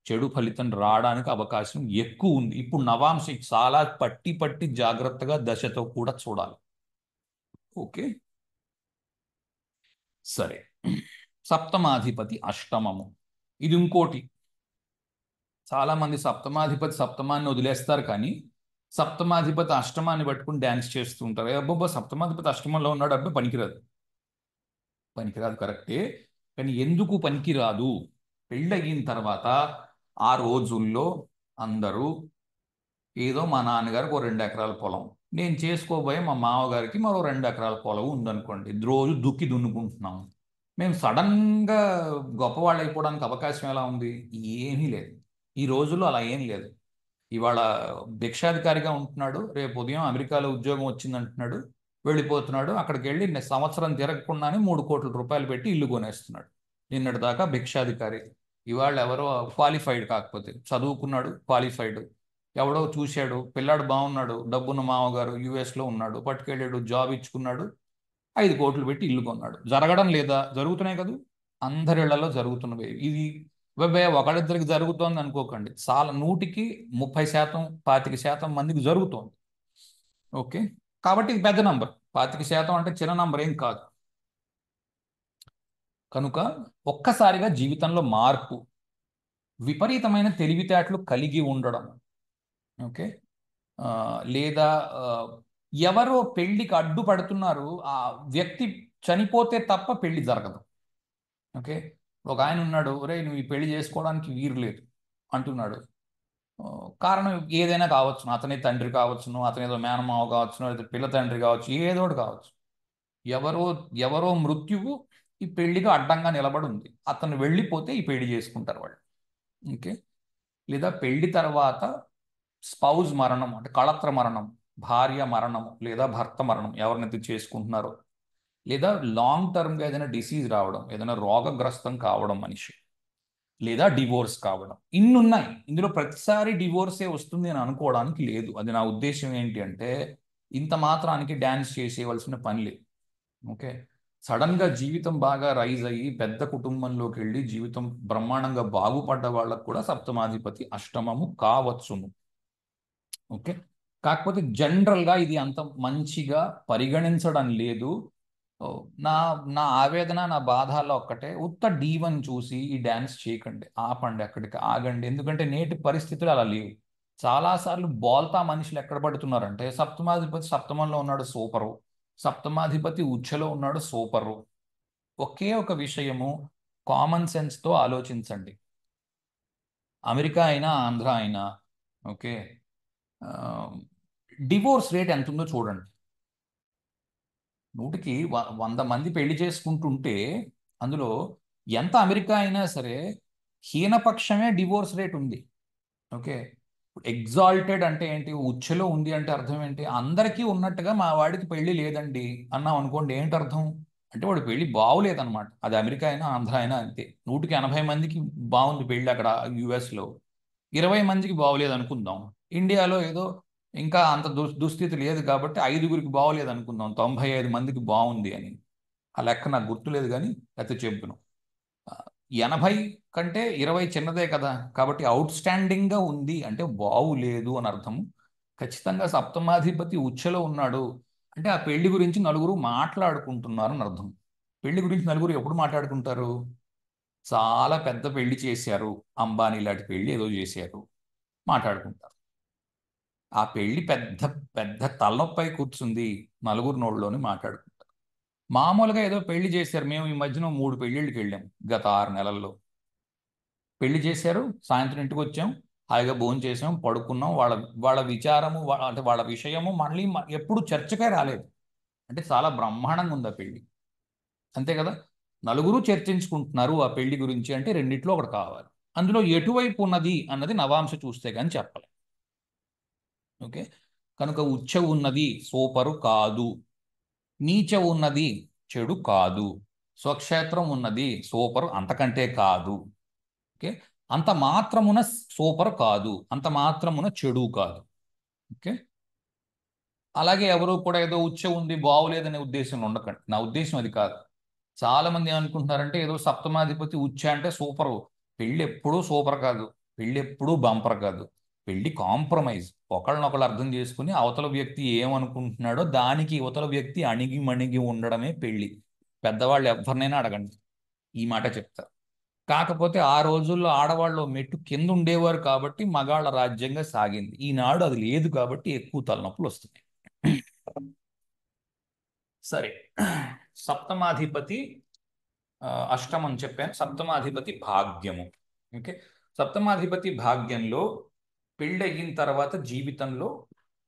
చెడు ఫలితం రావడానికి అవకాశం ఎక్కువ ఉంది. ఇప్పుడు నవాంశ చాలా పట్టి పట్టి జాగ్రత్తగా దశతో కూడా చూడాలి. ఓకే, సరే. సప్తమాధిపతి అష్టమము, ఇది ఇంకోటి. చాలా మంది సప్తమాధిపతి సప్తమాన్ని వదిలేస్తారు, కానీ సప్తమాధిపతి అష్టమాన్ని పట్టుకుని డ్యాన్స్ చేస్తూ ఉంటారు. అబ్బబ్బా, సప్తమాధిపతి అష్టమంలో ఉన్నాడు, అబ్బాయి పనికిరాదు. పనికిరాదు కరెక్టే, కానీ ఎందుకు పనికిరాదు? పెళ్ళయిన తర్వాత ఆ రోజుల్లో అందరూ ఏదో మా నాన్నగారికి ఓ 2 ఎకరాల పొలం, నేను చేసుకోబోయే మా మామగారికి మరో 2 ఎకరాల పొలం ఉందనుకోండి, రోజు దుక్కి దున్నుకుంటున్నాం. మేము సడన్గా గొప్పవాళ్ళు అయిపోవడానికి అవకాశం ఎలా ఉంది? ఏమీ లేదు. ఈ రోజుల్లో అలా ఏం లేదు. ఇవాళ భిక్షాధికారిగా ఉంటున్నాడు, రేపు ఉదయం అమెరికాలో ఉద్యోగం వచ్చిందంటున్నాడు, వెళ్ళిపోతున్నాడు. అక్కడికి వెళ్ళి సంవత్సరం తిరగకుండానే 3 కోట్ల రూపాయలు పెట్టి ఇల్లు కొనేస్తున్నాడు. నిన్నటి దాకా భిక్షాధికారి, ఇవాళ ఎవరో క్వాలిఫైడ్, కాకపోతే చదువుకున్నాడు, క్వాలిఫైడ్. ఎవడో చూశాడు, పిల్లాడు బాగున్నాడు, డబ్బున్న మామగారు యుఎస్లో ఉన్నాడు, పట్టుకెళ్ళాడు, జాబ్ ఇచ్చుకున్నాడు, 5 కోట్లు పెట్టి ఇల్లు కొన్నాడు. జరగడం లేదా? జరుగుతున్నాయి కదా, అందరిళ్లలో జరుగుతున్నవి ఇది. ఒకళ్ళిద్దరికి జరుగుతోంది అనుకోకండి, చాలా 100కి 30%, 25% మందికి జరుగుతోంది. ఓకే, కాబట్టి ఇది పెద్ద నంబర్. 25% అంటే చిన్న నంబర్ ఏం కాదు. కనుక ఒక్కసారిగా జీవితంలో మార్పు, విపరీతమైన తెలివితేటలు కలిగి ఉండడం, ఓకే, లేదా ఎవరో పెళ్లికి అడ్డుపడుతున్నారు, ఆ వ్యక్తి చనిపోతే తప్ప పెళ్లి జరగదు. ఓకే, ఒక ఆయన ఉన్నాడు, ఒరే నువ్వు ఈ పెళ్లి చేసుకోవడానికి వీలు లేదు అంటున్నాడు. ఆ, కారణం ఏదైనా కావచ్చును, అతని తండ్రి కావచ్చును, అతని ఏదో మేనమావ కావచ్చును, లేదా పిల్ల తండ్రి కావచ్చు, ఏదో ఒకటి కావచ్చు. ఎవరో ఎవరో మృత్యువు ఈ పెళ్లికి అడ్డంగా నిలబడి ఉంది, అతను వెళ్ళిపోతే ఈ పెళ్లి చేసుకుంటారు వాళ్ళు. ఓకే, లేదా పెళ్లి తర్వాత స్పౌజ్ మరణం, అంటే కళత్ర మరణం, భార్య మరణం లేదా భర్త మరణం, ఎవరినైతే చేసుకుంటున్నారో, లేదా లాంగ్ టర్మ్గా ఏదైనా డిసీజ్ రావడం, ఏదైనా రోగగ్రస్తం కావడం మనిషి, లేదా డివోర్స్ కావడం, ఇన్ని ఉన్నాయి. ఇందులో ప్రతిసారి డివోర్సే వస్తుంది అని అనుకోవడానికి లేదు. అది నా ఉద్దేశం ఏంటి అంటే, ఇంత మాత్రానికి డ్యాన్స్ చేసేయవలసిన పని లేదు. ఓకే, సడన్గా జీవితం బాగా రైజ్ అయ్యి పెద్ద కుటుంబంలోకి వెళ్ళి జీవితం బ్రహ్మాండంగా బాగుపడ్డ వాళ్ళకు కూడా సప్తమాధిపతి అష్టమము కావచ్చును. ఓకే, కాకపోతే జనరల్గా ఇది అంత మంచిగా పరిగణించడం లేదు. ఓ, నా నా ఆవేదన, నా బాధలో ఒక్కటే, ఉత్త డీవన్ చూసి ఈ డ్యాన్స్ చేయకండి, ఆపండి, అక్కడికి ఆగండి. ఎందుకంటే నేటి పరిస్థితులు అలా లేవు. చాలాసార్లు బోల్తా మనుషులు ఎక్కడ పడుతున్నారంటే, సప్తమాధిపతి సప్తమంలో ఉన్నాడు సూపరు, సప్తమాధిపతి ఉచ్చలో ఉన్నాడు సూపరు. ఒకే ఒక విషయము, కామన్ సెన్స్తో ఆలోచించండి. అమెరికా అయినా ఆంధ్ర అయినా, ఓకే, డివోర్స్ రేట్ ఎంత ఉందో చూడండి. 100కి 100 మంది పెళ్లి చేసుకుంటుంటే అందులో ఎంత అమెరికా అయినా సరే హీనపక్షమే డివోర్స్ రేట్ ఉంది. ఓకే, ఎగ్జాల్టెడ్ అంటే ఏంటి, ఉచ్చులో ఉంది అంటే అర్థం ఏంటి? అందరికీ ఉన్నట్టుగా మా వాడికి పెళ్లి లేదండి అన్నాం అనుకోండి, ఏంటి అర్థం? అంటే వాడు పెళ్లి బాగులేదన్నమాట. అది అమెరికా అయినా ఆంధ్ర అయినా అంతే. 100కి 80 మందికి బాగుంది పెళ్లి అక్కడ యుఎస్లో, 20 మందికి బాగోలేదు అనుకుందాం. ఇండియాలో ఏదో ఇంకా అంత దుస్థితి లేదు కాబట్టి 5గురికి బాగోలేదు అనుకుందాం, 95 మందికి బాగుంది అని. ఆ లెక్క నాకు గుర్తులేదు, కానీ అయితే చెబుతున్నాం. 80 కంటే 20 చిన్నదే కదా, కాబట్టి అవుట్ స్టాండింగ్గా ఉంది అంటే బాగులేదు అని అర్థం. ఖచ్చితంగా సప్తమాధిపతి ఉచ్చలో ఉన్నాడు అంటే ఆ పెళ్లి గురించి నలుగురు మాట్లాడుకుంటున్నారు అని అర్థం. పెళ్లి గురించి నలుగురు ఎప్పుడు మాట్లాడుకుంటారు? చాలా పెద్ద పెళ్లి చేశారు, అంబానీ లాంటి పెళ్లి ఏదో చేశారు, మాట్లాడుకుంటారు. ఆ పెళ్లి పెద్ద పెద్ద తలనొప్పై కూర్చుంది, నలుగురు నోళ్ళలోని మాట్లాడుకుంటారు. మామూలుగా ఏదో పెళ్లి చేశారు, మేము ఈ మధ్యన 3 పెళ్లిళ్ళకి వెళ్ళాం గత 6 నెలల్లో. పెళ్లి చేశారు, సాయంత్రం ఇంటికి వచ్చాం, హాయిగా భోజనం చేసాం, పడుకున్నాం. వాళ్ళ వాళ్ళ విచారము, అంటే వాళ్ళ విషయము మళ్ళీ ఎప్పుడు చర్చకే రాలేదు. అంటే చాలా బ్రహ్మాండంగా ఉంది ఆ పెళ్లి, అంతే కదా. నలుగురు చర్చించుకుంటున్నారు ఆ పెళ్లి గురించి అంటే రెండిట్లో ఒకటి కావాలి. అందులో ఎటువైపు ఉన్నది అన్నది నవాంశ చూస్తే కానీ చెప్పాలి. ఓకే, కనుక ఉచ్చ ఉన్నది సూపరు కాదు, నీచ ఉన్నది చెడు కాదు, స్వక్షేత్రం ఉన్నది సూపరు అంతకంటే కాదు. ఓకే, అంత మాత్రమున సూపర్ కాదు, అంత మాత్రమున చెడు కాదు. ఓకే, అలాగే ఎవరు కూడా ఏదో ఉచ్చ ఉంది బాగులేదనే ఉద్దేశం ఉండకండి. నా ఉద్దేశం అది కాదు. చాలా మంది ఏమనుకుంటున్నారంటే ఏదో సప్తమాధిపతి ఉచ్చ అంటే సూపరు. పెళ్ళి ఎప్పుడూ సూపర్ కాదు, పెళ్ళి ఎప్పుడూ బంపర్ కాదు. పెళ్ళి కాంప్రమైజ్. ఒకళ్ళనొకళ్ళు అర్థం చేసుకుని అవతల వ్యక్తి ఏమనుకుంటున్నాడో దానికి యువతల వ్యక్తి అణిగి మణిగి ఉండడమే పెళ్ళి. పెద్దవాళ్ళు ఎవరినైనా అడగండి, ఈ మాట చెప్తారు. కాకపోతే ఆ రోజుల్లో ఆడవాళ్ళు మెట్టు కింద ఉండేవారు కాబట్టి మగాళ్ళ రాజ్యంగా సాగింది. ఈనాడు అది లేదు కాబట్టి ఎక్కువ తలనొప్పులు వస్తున్నాయి. సరే, సప్తమాధిపతి అష్టమం చెప్పాను, సప్తమాధిపతి భాగ్యము. ఓకే, సప్తమాధిపతి భాగ్యంలో పెళ్ళయిన తర్వాత జీవితంలో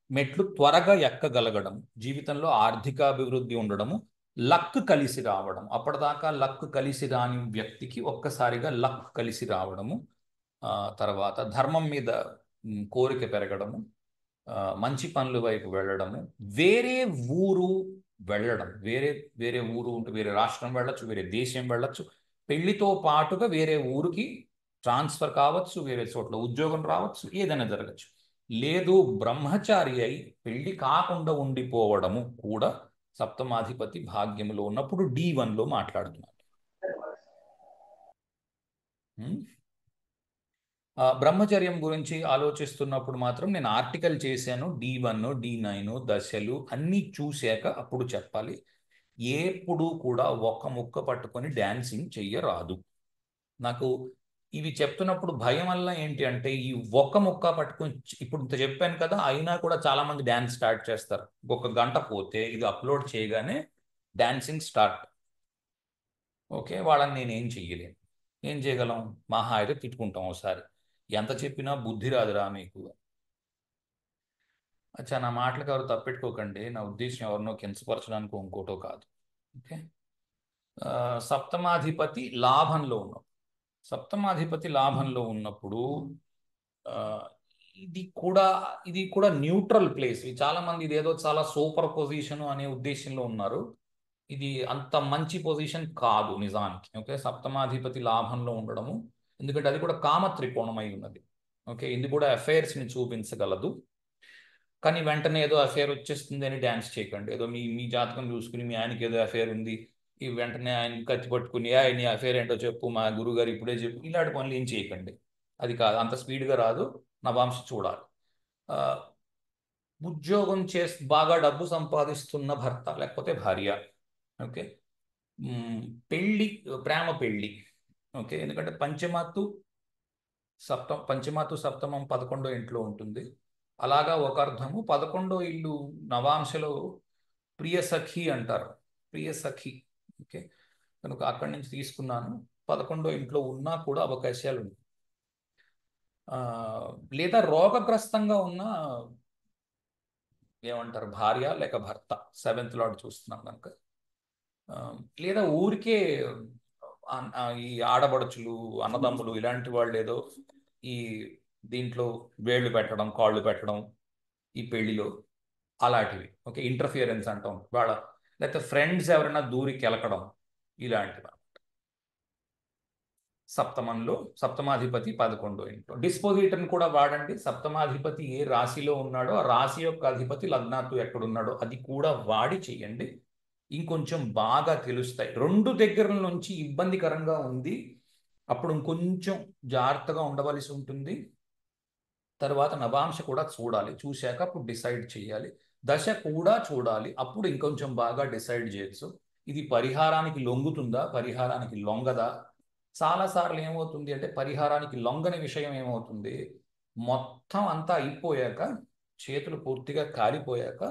మెట్లు త్వరగా ఎక్కగలగడం, జీవితంలో ఆర్థికాభివృద్ధి ఉండడము, లక్ కలిసి రావడం. అప్పటిదాకా లక్ కలిసి రాని వ్యక్తికి ఒక్కసారిగా లక్ కలిసి రావడము. తర్వాత ధర్మం మీద కోరిక పెరగడము, మంచి పనుల వైపు వెళ్ళడము, వేరే ఊరు వెళ్ళడం, వేరే వేరే ఊరు ఉంటే వేరే రాష్ట్రం వెళ్ళొచ్చు, వేరే దేశం వెళ్ళొచ్చు. పెళ్లితో పాటుగా వేరే ఊరికి ట్రాన్స్ఫర్ కావచ్చు, వేరే చోట్ల ఉద్యోగం రావచ్చు, ఏదైనా జరగచ్చు. లేదు, బ్రహ్మచారి అయి పెళ్లి కాకుండా ఉండిపోవడము కూడా సప్తమాధిపతి భాగ్యములో ఉన్నప్పుడు D1లో మాట్లాడుతున్నాను. బ్రహ్మచర్యం గురించి ఆలోచిస్తున్నప్పుడు మాత్రం నేను ఆర్టికల్ చేశాను. D1 D9 దశలు అన్నీ చూశాక అప్పుడు చెప్పాలి. ఎప్పుడు కూడా ఒక్క ముక్క పట్టుకొని డాన్సింగ్ చెయ్యరాదు. నాకు ఇవి చెప్తున్నప్పుడు భయం వల్ల ఏంటి అంటే ఈ ఒక్క ముక్క పట్టుకొని ఇప్పుడు ఇంత చెప్పాను కదా, అయినా కూడా చాలా మంది డాన్స్ స్టార్ట్ చేస్తారు. ఒక గంట పోతే ఇది అప్లోడ్ చేయగానే డాన్సింగ్ స్టార్ట్. ఓకే, వాళ్ళని నేను ఏం చెయ్యలేను. ఏం చేయగలం? మహా అయితే తిట్టుకుంటాం ఒకసారి. ఎంత చెప్పినా బుద్ధి రాదురా మీకు. అచ్చా, నా మాటలకు ఎవరు తప్పెట్టుకోకండి. నా ఉద్దేశం ఎవరినో కించపరచడానికి ఇంకోటో కాదు. ఓకే, సప్తమాధిపతి లాభంలో ఉన్నప్పుడు, సప్తమాధిపతి లాభంలో ఉన్నప్పుడు ఆ, ఇది కూడా ఇది కూడా న్యూట్రల్ ప్లేస్. చాలా మంది ఇదేదో చాలా సూపర్ పొజిషన్ అనే ఉద్దేశంలో ఉన్నారు. ఇది అంత మంచి పొజిషన్ కాదు నిజానికి. ఓకే, సప్తమాధిపతి లాభంలో ఉండడము, ఎందుకంటే అది కూడా కామ త్రికోణం అయి ఉన్నది. ఓకే, ఇది కూడా అఫైర్స్ని చూపించగలదు. కానీ వెంటనే ఏదో అఫైర్ వచ్చేస్తుంది అని డ్యాన్స్ చేయకండి. ఏదో మీ మీ జాతకం చూసుకుని మీ ఆయనకి ఏదో అఫైర్ ఉంది, ఈ వెంటనే ఆయన కత్తి పట్టుకుని నీ అఫైర్ ఏంటో చెప్పు, మా గురుగారు ఇప్పుడే చెప్పు, ఇలాంటి పనులు ఏం చేయకండి. అది కాదు, అంత స్పీడ్గా రాదు. నవాంశ చూడాలి. ఆ, ఉద్యోగం చేసి బాగా డబ్బు సంపాదిస్తున్న భర్త లేకపోతే భార్య. ఓకే, మ్, పెళ్ళి, ప్రేమ పెళ్ళి. ఓకే, ఎందుకంటే పంచమాతు సప్తమం 11వ ఇంట్లో ఉంటుంది. అలాగా ఒక అర్థము. 11వ ఇల్లు నవాంశలో ప్రియ సఖి అంటారు, ప్రియ సఖి. ఓకే, కనుక అక్కడి నుంచి తీసుకున్నాను. 11వ ఇంట్లో ఉన్నా కూడా అవకాశాలు ఉన్నాయి. లేదా రోగగ్రస్తంగా ఉన్న ఏమంటారు భార్య లేక భర్త, 7th లార్డ్ చూస్తున్నాం కనుక. లేదా ఊరికే ఈ ఆడబడుచులు, అన్నదమ్ములు ఇలాంటి వాళ్ళు ఏదో ఈ దీంట్లో వేళ్ళు పెట్టడం, కాళ్ళు పెట్టడం ఈ పెళ్లిలో అలాంటివి. ఓకే, ఇంటర్ఫియరెన్స్ అంటాం వాళ్ళ. లేకపోతే ఫ్రెండ్స్ ఎవరైనా దూరి కెలకడం ఇలాంటివి. సప్తమంలో సప్తమాధిపతి 11వ ఇంట్లో. డిస్పోజిటర్ని కూడా వాడండి. సప్తమాధిపతి ఏ రాశిలో ఉన్నాడో ఆ రాశి యొక్క అధిపతి లగ్నాత్తు ఎక్కడున్నాడో అది కూడా వాడి చేయండి. ఇంకొంచెం బాగా తెలుస్తాయి. రెండు దగ్గర నుంచి ఇబ్బందికరంగా ఉంది, అప్పుడు ఇంకొంచెం జాగ్రత్తగా ఉండవలసి ఉంటుంది. తర్వాత నవాంశ కూడా చూడాలి, చూశాక అప్పుడు డిసైడ్ చేయాలి. దశ కూడా చూడాలి, అప్పుడు ఇంకొంచెం బాగా డిసైడ్ చేయొచ్చు. ఇది పరిహారానికి లొంగుతుందా, పరిహారానికి లొంగదా? చాలాసార్లు ఏమవుతుంది అంటే పరిహారానికి లొంగని విషయం ఏమవుతుంది, మొత్తం అంతా అయిపోయాక, చేతులు పూర్తిగా కాలిపోయాక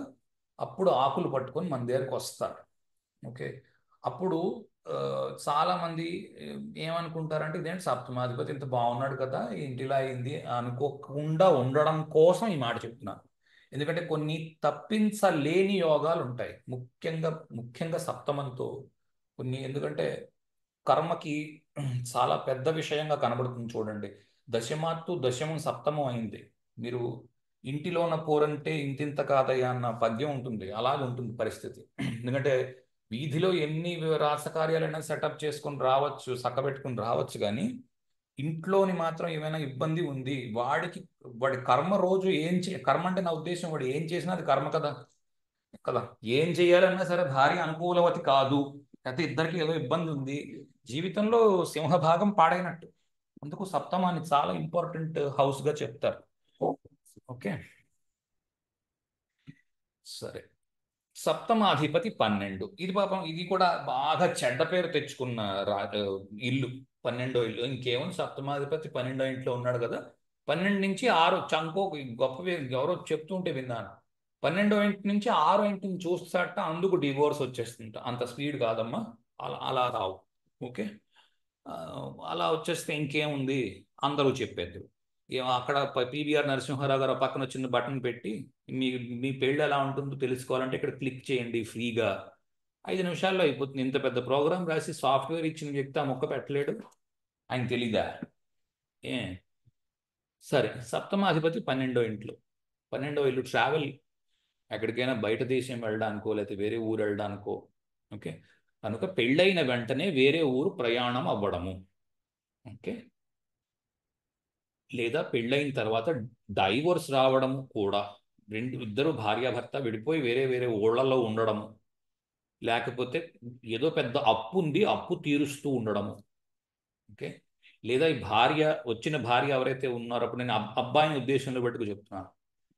అప్పుడు ఆకులు పట్టుకొని మన దగ్గరకు వస్తారు. ఓకే, అప్పుడు చాలా మంది ఏమనుకుంటారంటే ఇదేంటి సప్తమాధిపతి ఇంత బాగున్నాడు కదా ఇంటిలా అయింది అనుకోకుండా ఉండడం కోసం ఈ మాట చెప్తున్నాను. ఎందుకంటే కొన్ని తప్పించలేని యోగాలు ఉంటాయి, ముఖ్యంగా ముఖ్యంగా సప్తమంతో కొన్ని. ఎందుకంటే కర్మకి చాలా పెద్ద విషయంగా కనబడుతుంది చూడండి. దశమాత్తు దశమం సప్తమం అయింది. మీరు ఇంటిలోన పోరంటే ఇంతింత కాదయ్యా అన్న పద్యం ఉంటుంది, అలాగే ఉంటుంది పరిస్థితి. ఎందుకంటే వీధిలో ఎన్ని రాసకార్యాలైనా సెటప్ చేసుకొని రావచ్చు, చక్కబెట్టుకుని రావచ్చు, కానీ ఇంట్లోని మాత్రం ఏమైనా ఇబ్బంది ఉంది, వాడి కర్మ రోజు కర్మ అంటే నా ఉద్దేశం వాడు ఏం చేసినా అది కర్మ కదా. కదా, ఏం చేయాలన్నా సరే భార్య అనుకూలవతి కాదు, అయితే ఇద్దరికి ఏదో ఇబ్బంది ఉంది, జీవితంలో సింహభాగం పాడైనట్టు. అందుకు సప్తమాన్ని చాలా ఇంపార్టెంట్ హౌస్ గా చెప్తారు. ఓకే, సరే. సప్తమాధిపతి 12. ఇది పాపం ఇది కూడా బాగా చెడ్డ పేరు తెచ్చుకున్న ఇల్లు, 12వ ఇల్లు. ఇంకేముంది, సప్తమాధిపతి 12వ ఇంట్లో ఉన్నాడు కదా. 12 నుంచి 6 చంకో గొప్ప ఎవరో చెప్తుంటే విన్నాను. 12వ ఇంటి నుంచి 6వ ఇంటిని చూస్తాట, అందుకు డివోర్స్ వచ్చేస్తుంట. అంత స్పీడ్ కాదమ్మా, అలా అలా రావు. ఓకే, ఆ, అలా వచ్చేస్తే ఇంకేముంది, అందరూ చెప్పేద్దరు. అక్కడ పివిఆర్ నరసింహారావు గారు పక్కన చిన్న బటన్ పెట్టి మీ మీ పెళ్ళి ఎలా ఉంటుందో తెలుసుకోవాలంటే ఇక్కడ క్లిక్ చేయండి ఫ్రీగా, 5 నిమిషాల్లో అయిపోతుంది. ఇంత పెద్ద ప్రోగ్రామ్ రాసి సాఫ్ట్వేర్ ఇచ్చిన వ్యక్తి ఆ మొక్క పెట్టలేడు, ఆయన తెలీదా? ఏ, సరే. సప్తమాధిపతి 12వ ఇంట్లో. 12వ ఇల్లు ట్రావెల్, ఎక్కడికైనా బయట దేశం వెళ్ళడానికో లేకపోతే వేరే ఊరు వెళ్ళడానికో. ఓకే, కనుక పెళ్ళైన వెంటనే వేరే ఊరు ప్రయాణం అవ్వడము. ఓకే, లేదా పెళ్ళైన తర్వాత డైవోర్స్ రావడము కూడా. ఇద్దరు భార్యాభర్త విడిపోయి వేరే వేరే ఊళ్ళల్లో ఉండడము, లేకపోతే ఏదో పెద్ద అప్పు ఉంది, అప్పు తీరుస్తూ ఉండడము. ఓకే, లేదా ఈ వచ్చిన భార్య ఎవరైతే ఉన్నారో, అప్పుడు నేను అబ్బాయిని ఉద్దేశంలో పెట్టుకు చెప్తున్నాను,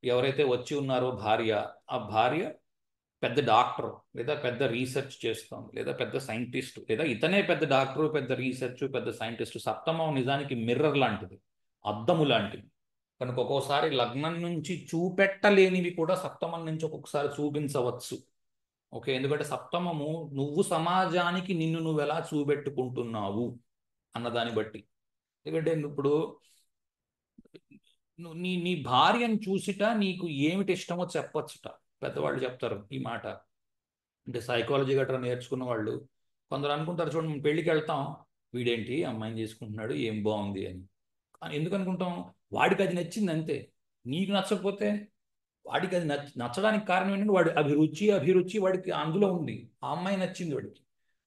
ఎవరైతే వచ్చి ఉన్నారో భార్య, ఆ భార్య పెద్ద డాక్టర్ లేదా పెద్ద రీసెర్చ్ చేస్తాం, లేదా పెద్ద సైంటిస్ట్, లేదా ఇతనే పెద్ద డాక్టర్, పెద్ద రీసెర్చ్, పెద్ద సైంటిస్ట్. సప్తమం నిజానికి మిర్రర్ లాంటిది, అద్దము లాంటిది. కనుక ఒక్కోసారి లగ్నం నుంచి చూపెట్టలేనివి కూడా సప్తమం నుంచి ఒక్కొక్కసారి చూపించవచ్చు. ఓకే, ఎందుకంటే సప్తమము నువ్వు సమాజానికి నిన్ను నువ్వు ఎలా చూపెట్టుకుంటున్నావు అన్నదాన్ని బట్టి. ఎందుకంటే ఇప్పుడు నీ నీ భార్యను చూసిట నీకు ఏమిటి ఇష్టమో చెప్పొచ్చుట. పెద్దవాళ్ళు చెప్తారు ఈ మాట, అంటే సైకాలజీ గట్రా నేర్చుకున్న వాళ్ళు. కొందరు అనుకుంటారు, చూడండి మనం పెళ్ళికి వెళ్తాం, వీడేంటి అమ్మాయిని చేసుకుంటున్నాడు, ఏం బాగుంది అని. ఎందుకు అనుకుంటాం? వాడికి అది నచ్చింది అంతే. నీకు నచ్చకపోతే వాడికి అది నచ్చడానికి కారణం ఏంటంటే వాడి అభిరుచి వాడికి అందులో ఉంది, ఆ అమ్మాయి నచ్చింది వాడికి.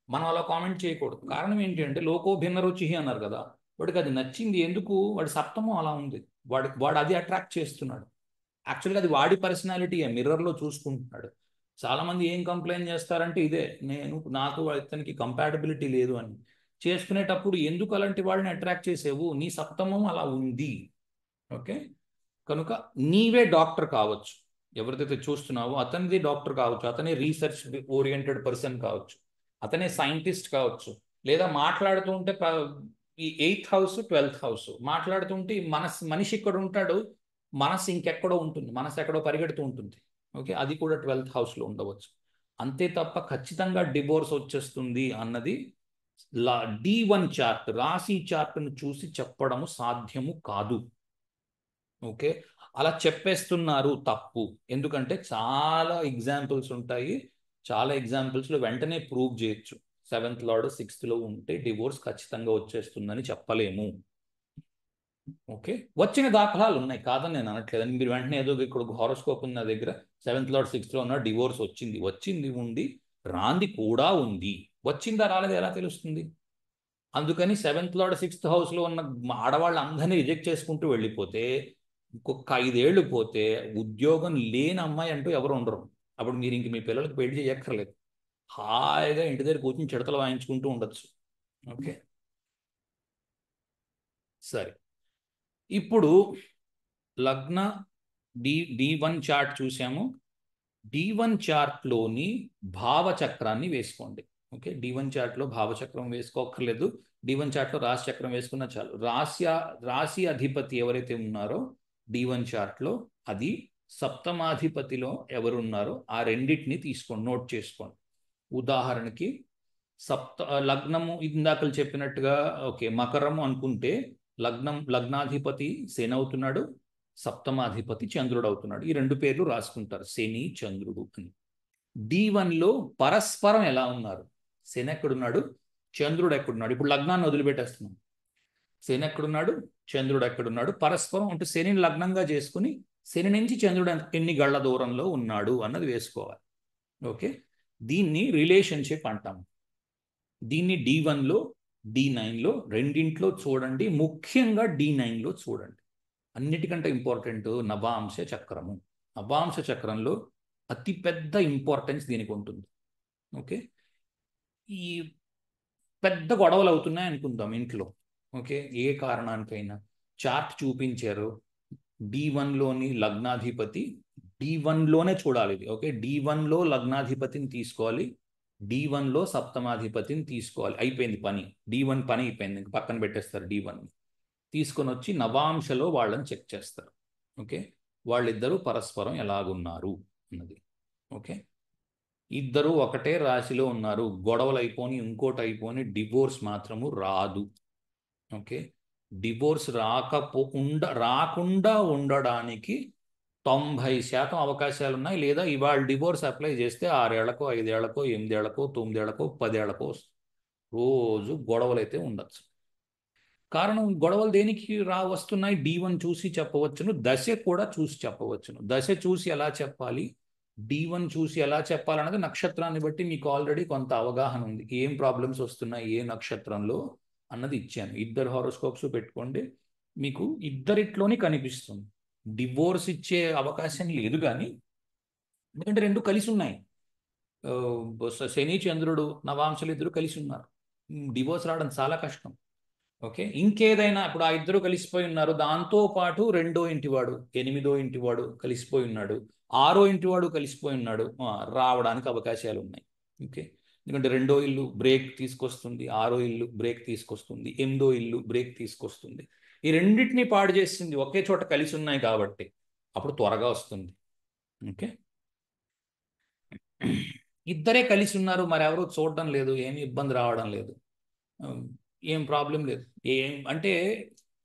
మనం అలా కామెంట్ చేయకూడదు. కారణం ఏంటి అంటే లోకో భిన్న రుచి అన్నారు కదా, వాడికి అది నచ్చింది. ఎందుకు? వాడి సప్తమం అలా ఉంది, వాడు అది అట్రాక్ట్ చేస్తున్నాడు. యాక్చువల్గా అది వాడి పర్సనాలిటీ, మిర్రర్లో చూసుకుంటున్నాడు. చాలా మంది ఏం కంప్లైంట్ చేస్తారంటే ఇదే, నాకు ఇతనికి కంపాటబిలిటీ లేదు అని. చేసుకునేటప్పుడు ఎందుకు అలాంటి వాళ్ళని అట్రాక్ట్ చేసేవు? నీ సప్తమం అలా ఉంది. ఓకే, కనుక నీవే డాక్టర్ కావచ్చు, ఎవరిదైతే చూస్తున్నావో అతనిది డాక్టర్ కావచ్చు, అతనే రీసెర్చ్ ఓరియంటెడ్ పర్సన్ కావచ్చు, అతనే సైంటిస్ట్ కావచ్చు. లేదా మాట్లాడుతూ ఉంటే ఈ 8th హౌస్ 12th హౌస్ మాట్లాడుతుంటే మనిషి ఇక్కడ ఉంటాడు, మనసు ఇంకెక్కడో ఉంటుంది, మనసు ఎక్కడో పరిగెడుతూ ఉంటుంది. ఓకే, అది కూడా 12th హౌస్లో ఉండవచ్చు. అంతే తప్ప ఖచ్చితంగా డివోర్స్ వచ్చేస్తుంది అన్నది D1 చార్ట్, రాశి చార్ట్ను చూసి చెప్పడము సాధ్యము కాదు. ఓకే, అలా చెప్పేస్తున్నారు తప్పు. ఎందుకంటే చాలా ఎగ్జాంపుల్స్ ఉంటాయి, చాలా ఎగ్జాంపుల్స్లో వెంటనే ప్రూవ్ చేయొచ్చు. 7th లార్డ్ 6th లో ఉంటే డివోర్స్ ఖచ్చితంగా వచ్చేస్తుందని చెప్పలేము. ఓకే, వచ్చిన దాఖలాలు ఉన్నాయి, కాదని నేను అనట్లేదని. మీరు వెంటనే ఏదో ఇక్కడ హారోస్కోప్ ఉంది నా దగ్గర, 7th లార్డ్ 6th లో ఉన్న డివోర్స్ వచ్చింది ఉంది, రాంది కూడా ఉంది. వచ్చిందా రాలేదా ఎలా తెలుస్తుంది? అందుకని 7th లార్డ్ 6th హౌస్లో ఉన్న ఆడవాళ్ళందరినీ రిజెక్ట్ చేసుకుంటూ వెళ్ళిపోతే ఇంకొక 5 ఏళ్ళు పోతే ఉద్యోగం లేని అమ్మాయి అంటూ ఎవరు ఉండరు. అప్పుడు మీరు ఇంక మీ పిల్లలకు పెళ్లి చేయక్కర్లేదు, హాయిగా ఇంటి దగ్గర కూర్చొని చిడతలు వాయించుకుంటూ ఉండొచ్చు. ఓకే, సరే. ఇప్పుడు లగ్న D1 చార్ట్ చూసాము. D1 చార్ట్లోని భావచక్రాన్ని వేసుకోండి. ఓకే, D1 చార్ట్లో భావచక్రం వేసుకోక్కర్లేదు, D1 చార్ట్లో రాశి చక్రం వేసుకున్నా చాలు. రాశి అధిపతి ఎవరైతే ఉన్నారో D1 చార్ట్లో, అది సప్తమాధిపతిలో ఎవరున్నారో ఆ రెండింటిని తీసుకోండి, నోట్ చేసుకోండి. ఉదాహరణకి లగ్నము ఇందాకలు చెప్పినట్టుగా, ఓకే, మకరము అనుకుంటే లగ్నాధిపతి శని అవుతున్నాడు, సప్తమాధిపతి చంద్రుడు అవుతున్నాడు. ఈ 2 పేర్లు రాసుకుంటారు, శని చంద్రుడు అని. D1లో పరస్పరం ఎలా ఉన్నారు? శని ఎక్కడున్నాడు, చంద్రుడు ఎక్కడున్నాడు? ఇప్పుడు లగ్నాన్ని వదిలిపెట్టేస్తున్నాం, శని ఎక్కడున్నాడు, చంద్రుడు ఎక్కడున్నాడు, పరస్పరం అంటే శనిని లగ్నంగా చేసుకుని శని నుంచి చంద్రుడు ఎన్ని గళ్ల దూరంలో ఉన్నాడు అన్నది వేసుకోవాలి. ఓకే, దీన్ని రిలేషన్షిప్ అంటాం. దీన్ని D1లో D9లో రెండింట్లో చూడండి, ముఖ్యంగా D9లో చూడండి. అన్నిటికంటే ఇంపార్టెంట్ నవాంశ చక్రము. నవాంశ చక్రంలో అతిపెద్ద ఇంపార్టెన్స్ దీనికి ఉంటుంది. ఓకే, ఈ పెద్ద గొడవలు అవుతున్నాయి అనుకుందాం ఇంట్లో. ఓకే, ఏ కారణానికైనా చార్ట్ చూపించారు, D1లోని లగ్నాధిపతి D1లోనే చూడాలి ఇది. ఓకే, D1లో లగ్నాధిపతిని తీసుకోవాలి, D1లో సప్తమాధిపతిని తీసుకోవాలి. అయిపోయింది పని, D1 పని అయిపోయింది, పక్కన పెట్టేస్తారు. D1 తీసుకొని వచ్చి నవాంశలో వాళ్ళని చెక్ చేస్తారు. ఓకే, వాళ్ళిద్దరూ పరస్పరం ఎలాగున్నారు అన్నది. ఓకే, ఇద్దరు ఒకటే రాశిలో ఉన్నారు, గొడవలు అయిపోని ఇంకోటి అయిపోని డివోర్స్ మాత్రము రాదు. ఓకే, డివోర్స్ రాకుండా ఉండడానికి 90% అవకాశాలు ఉన్నాయి. లేదా ఇవాళ డివోర్స్ అప్లై చేస్తే 6 ఏళ్లకో 5 ఏళ్లకో 8 ఏళ్లకో 9 ఏళ్లకో 10 ఏళ్లకో రోజు గొడవలు అయితే ఉండొచ్చు. కారణం గొడవలు దేనికి వస్తున్నాయి? D1 చూసి చెప్పవచ్చును, దశ కూడా చూసి చెప్పవచ్చును. దశ చూసి ఎలా చెప్పాలి, D1 చూసి ఎలా చెప్పాలన్నది నక్షత్రాన్ని బట్టి మీకు ఆల్రెడీ కొంత అవగాహన ఉంది. ఏం ప్రాబ్లమ్స్ వస్తున్నాయి ఏ నక్షత్రంలో అన్నది ఇచ్చాను. ఇద్దరు హారోస్కోప్స్ పెట్టుకోండి, మీకు ఇద్దరిట్లోనే కనిపిస్తుంది. డివోర్స్ ఇచ్చే అవకాశం లేదు, కానీ ఎందుకంటే రెండు కలిసి ఉన్నాయి. శని చంద్రుడు నవాంశలు ఇద్దరు కలిసి ఉన్నారు, డివోర్స్ రావడం చాలా కష్టం. ఓకే, ఇంకేదైనా ఇప్పుడు ఆ ఇద్దరు కలిసిపోయి ఉన్నారు, దాంతో పాటు రెండో ఇంటివాడు 8వ ఇంటివాడు కలిసిపోయి ఉన్నాడు, 6వ ఇంటివాడు కలిసిపోయి ఉన్నాడు, రావడానికి అవకాశాలు ఉన్నాయి. ఓకే, ఎందుకంటే రెండో ఇల్లు బ్రేక్ తీసుకొస్తుంది, 6వ ఇల్లు బ్రేక్ తీసుకొస్తుంది, 8వ ఇల్లు బ్రేక్ తీసుకొస్తుంది. ఈ రెండింటినీ పాడు చేస్తుంది ఒకే చోట కలిసి ఉన్నాయి కాబట్టి, అప్పుడు త్వరగా వస్తుంది. ఓకే, ఇద్దరే కలిసి ఉన్నారు, మరి ఎవరు చూడడం లేదు, ఏమి ఇబ్బంది రావడం లేదు, ఏం ప్రాబ్లం లేదు. అంటే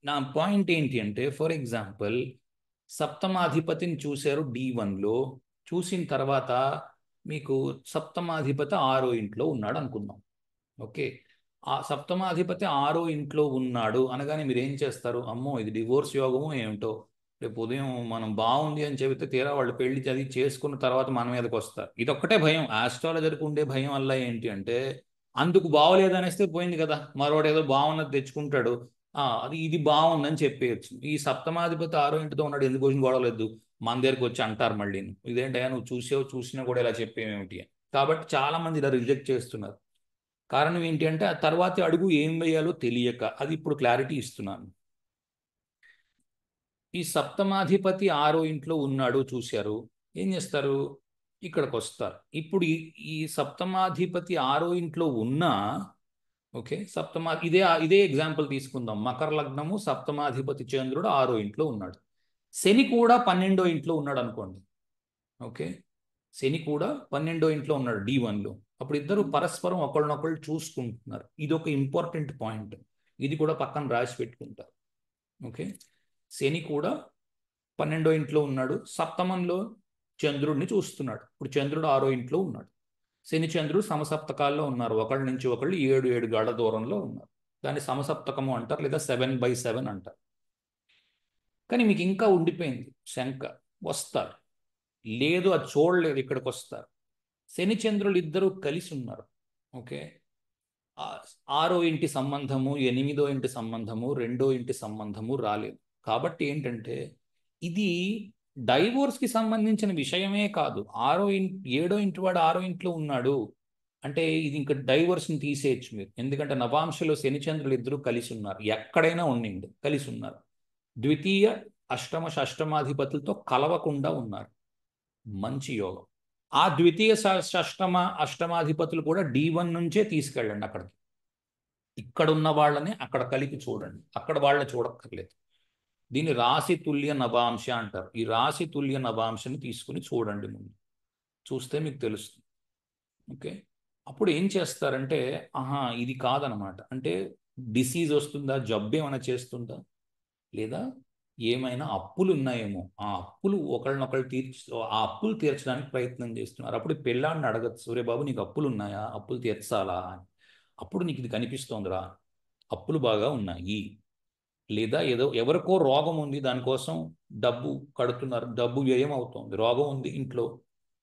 నా పాయింట్ ఏంటి అంటే, ఫర్ ఎగ్జాంపుల్ సప్తమాధిపతిని చూశారు D1లో, చూసిన తర్వాత మీకు సప్తమాధిపతి 6వ ఇంట్లో ఉన్నాడు అనుకుందాం. ఓకే, ఆ సప్తమాధిపతి 6వ ఇంట్లో ఉన్నాడు అనగానే మీరు ఏం చేస్తారు? అమ్మో ఇది డివోర్స్ యోగమో ఏమిటో, రేపు ఉదయం మనం బాగుంది అని చెబితే తీరా వాళ్ళు పెళ్లి చదివి చేసుకున్న తర్వాత మన మీదకి వస్తారు. ఇదొక్కటే భయం, ఆస్ట్రాలజర్కి ఉండే భయం వల్ల ఏంటి అంటే, అందుకు బాగోలేదనేస్తే పోయింది కదా, మరోడు ఏదో బాగున్నది తెచ్చుకుంటాడు, అది ఇది బాగుందని చెప్పేయచ్చు. ఈ సప్తమాధిపతి 6వ ఇంటితో ఉన్నాడు, ఎందుకు వచ్చిన గొడవలేదు మన దగ్గరికి వచ్చి అంటారు మళ్ళీ, ఇదేంటయ్యా నువ్వు చూసినా కూడా ఇలా చెప్పేమేమిటి అని. కాబట్టి చాలా మంది ఇలా రిజెక్ట్ చేస్తున్నారు. కారణం ఏంటి అంటే, ఆ తర్వాతి అడుగు ఏం వేయాలో తెలియక. అది ఇప్పుడు క్లారిటీ ఇస్తున్నాను. ఈ సప్తమాధిపతి 6వ ఇంట్లో ఉన్నాడు చూశారు, ఏం చేస్తారు? ఇక్కడికి వస్తారు. ఇప్పుడు ఈ సప్తమాధిపతి 6వ ఇంట్లో ఉన్నా, ఓకే, ఇదే ఎగ్జాంపుల్ తీసుకుందాం. మకర లగ్నము, సప్తమాధిపతి చంద్రుడు 6వ ఇంట్లో ఉన్నాడు, శని కూడా 12వ ఇంట్లో ఉన్నాడు అనుకోండి. ఓకే, శని కూడా 12వ ఇంట్లో ఉన్నాడు D1లో. అప్పుడు ఇద్దరు పరస్పరం ఒకళ్ళనొకళ్ళు చూసుకుంటున్నారు. ఇది ఒక ఇంపార్టెంట్ పాయింట్, ఇది కూడా పక్కన రాసి పెట్టుకుంటారు. ఓకే, శని కూడా 12వ ఇంట్లో ఉన్నాడు, సప్తమంలో చంద్రుడిని చూస్తున్నాడు. ఇప్పుడు చంద్రుడు 6వ ఇంట్లో ఉన్నాడు, శని చంద్రుడు సమసప్తకాల్లో ఉన్నారు, ఒకళ్ళ నుంచి ఒకళ్ళు 7 గళ్ల దూరంలో ఉన్నారు. దాన్ని సమసప్తకము అంటారు, లేదా 7/7 అంటారు. కానీ మీకు ఇంకా ఉండిపోయింది శంక, వస్తారు, లేదు అది చూడలేదు, ఇక్కడికి వస్తారు. శని చంద్రులు ఇద్దరూ కలిసి ఉన్నారు. ఓకే, 6వ ఇంటి సంబంధము, 8వ ఇంటి సంబంధము, 2వ ఇంటి సంబంధము రాలేదు. కాబట్టి ఏంటంటే, ఇది డైవోర్స్కి సంబంధించిన విషయమే కాదు. 7వ ఇంటి వాడు 6వ ఇంట్లో ఉన్నాడు అంటే ఇది ఇంకా డైవోర్స్ని తీసేయచ్చు మీరు. ఎందుకంటే నవాంశలో శనిచంద్రులు ఇద్దరు కలిసి ఉన్నారు, ఎక్కడైనా ఉండింది కలిసి ఉన్నారు. ద్వితీయ అష్టమ షష్టమాధిపతులతో కలవకుండా ఉన్నారు, మంచి యోగం. ఆ ద్వితీయ అష్టమాధిపతులు కూడా D1 నుంచే తీసుకెళ్ళండి అక్కడికి. ఇక్కడ ఉన్న వాళ్ళని అక్కడ కలిపి చూడండి, అక్కడ వాళ్ళని చూడక్కర్లేదు. దీన్ని రాశి తుల్య నవాంశ అంటారు. ఈ రాశి తుల్య నవాంశని తీసుకుని చూడండి, ముందు చూస్తే మీకు తెలుస్తుంది. ఓకే, అప్పుడు ఏం చేస్తారంటే, ఇది కాదనమాట, అంటే డిసీజ్ వస్తుందా, జబ్బు ఏమైనా చేస్తుందా, లేదా ఏమైనా అప్పులు ఉన్నాయేమో, ఆ అప్పులు ఒకళ్ళనొకళ్ళు ఆ అప్పులు తీర్చడానికి ప్రయత్నం చేస్తున్నారు. అప్పుడు పెళ్ళాన్ని అడగచ్చు, సూర్య బాబు నీకు అప్పులు ఉన్నాయా, అప్పులు తీర్చాలా అని. అప్పుడు నీకు ఇది కనిపిస్తోందిరా, అప్పులు బాగా ఉన్నాయి, లేదా ఏదో ఎవరికో రోగం ఉంది, దానికోసం డబ్బు కడుతున్నారు, డబ్బు వ్యయం అవుతుంది. రోగం ఉంది ఇంట్లో,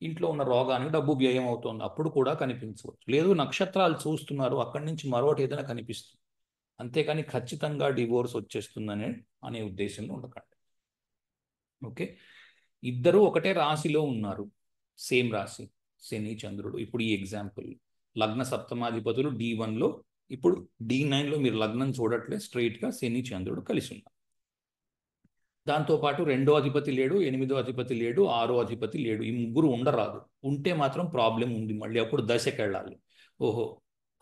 ఇంట్లో ఉన్న రోగానికి డబ్బు వ్యయం అవుతుంది, అప్పుడు కూడా కనిపించవచ్చు. లేదు నక్షత్రాలు చూస్తున్నారు, అక్కడి నుంచి మరొకటి ఏదైనా కనిపిస్తుంది. అంతేకాని ఖచ్చితంగా డివోర్స్ వచ్చేస్తుందనే అనే ఉద్దేశంలో ఉండకండి. ఓకే, ఇద్దరు ఒకటే రాశిలో ఉన్నారు, సేమ్ రాశి, శని చంద్రుడు. ఇప్పుడు ఈ ఎగ్జాంపుల్ లగ్న సప్తమాధిపతులు D1లో, ఇప్పుడు D9లో మీరు లగ్నం చూడట్లే, స్ట్రైట్గా శని చంద్రుడు కలిసి ఉన్నారు. దాంతోపాటు 2వ అధిపతి లేడు, 8వ అధిపతి లేడు, 6వ అధిపతి లేడు. ఈ ముగ్గురు ఉండరాదు. ఉంటే మాత్రం ప్రాబ్లం ఉంది, మళ్ళీ అప్పుడు దశకి వెళ్ళాలి. ఓహో,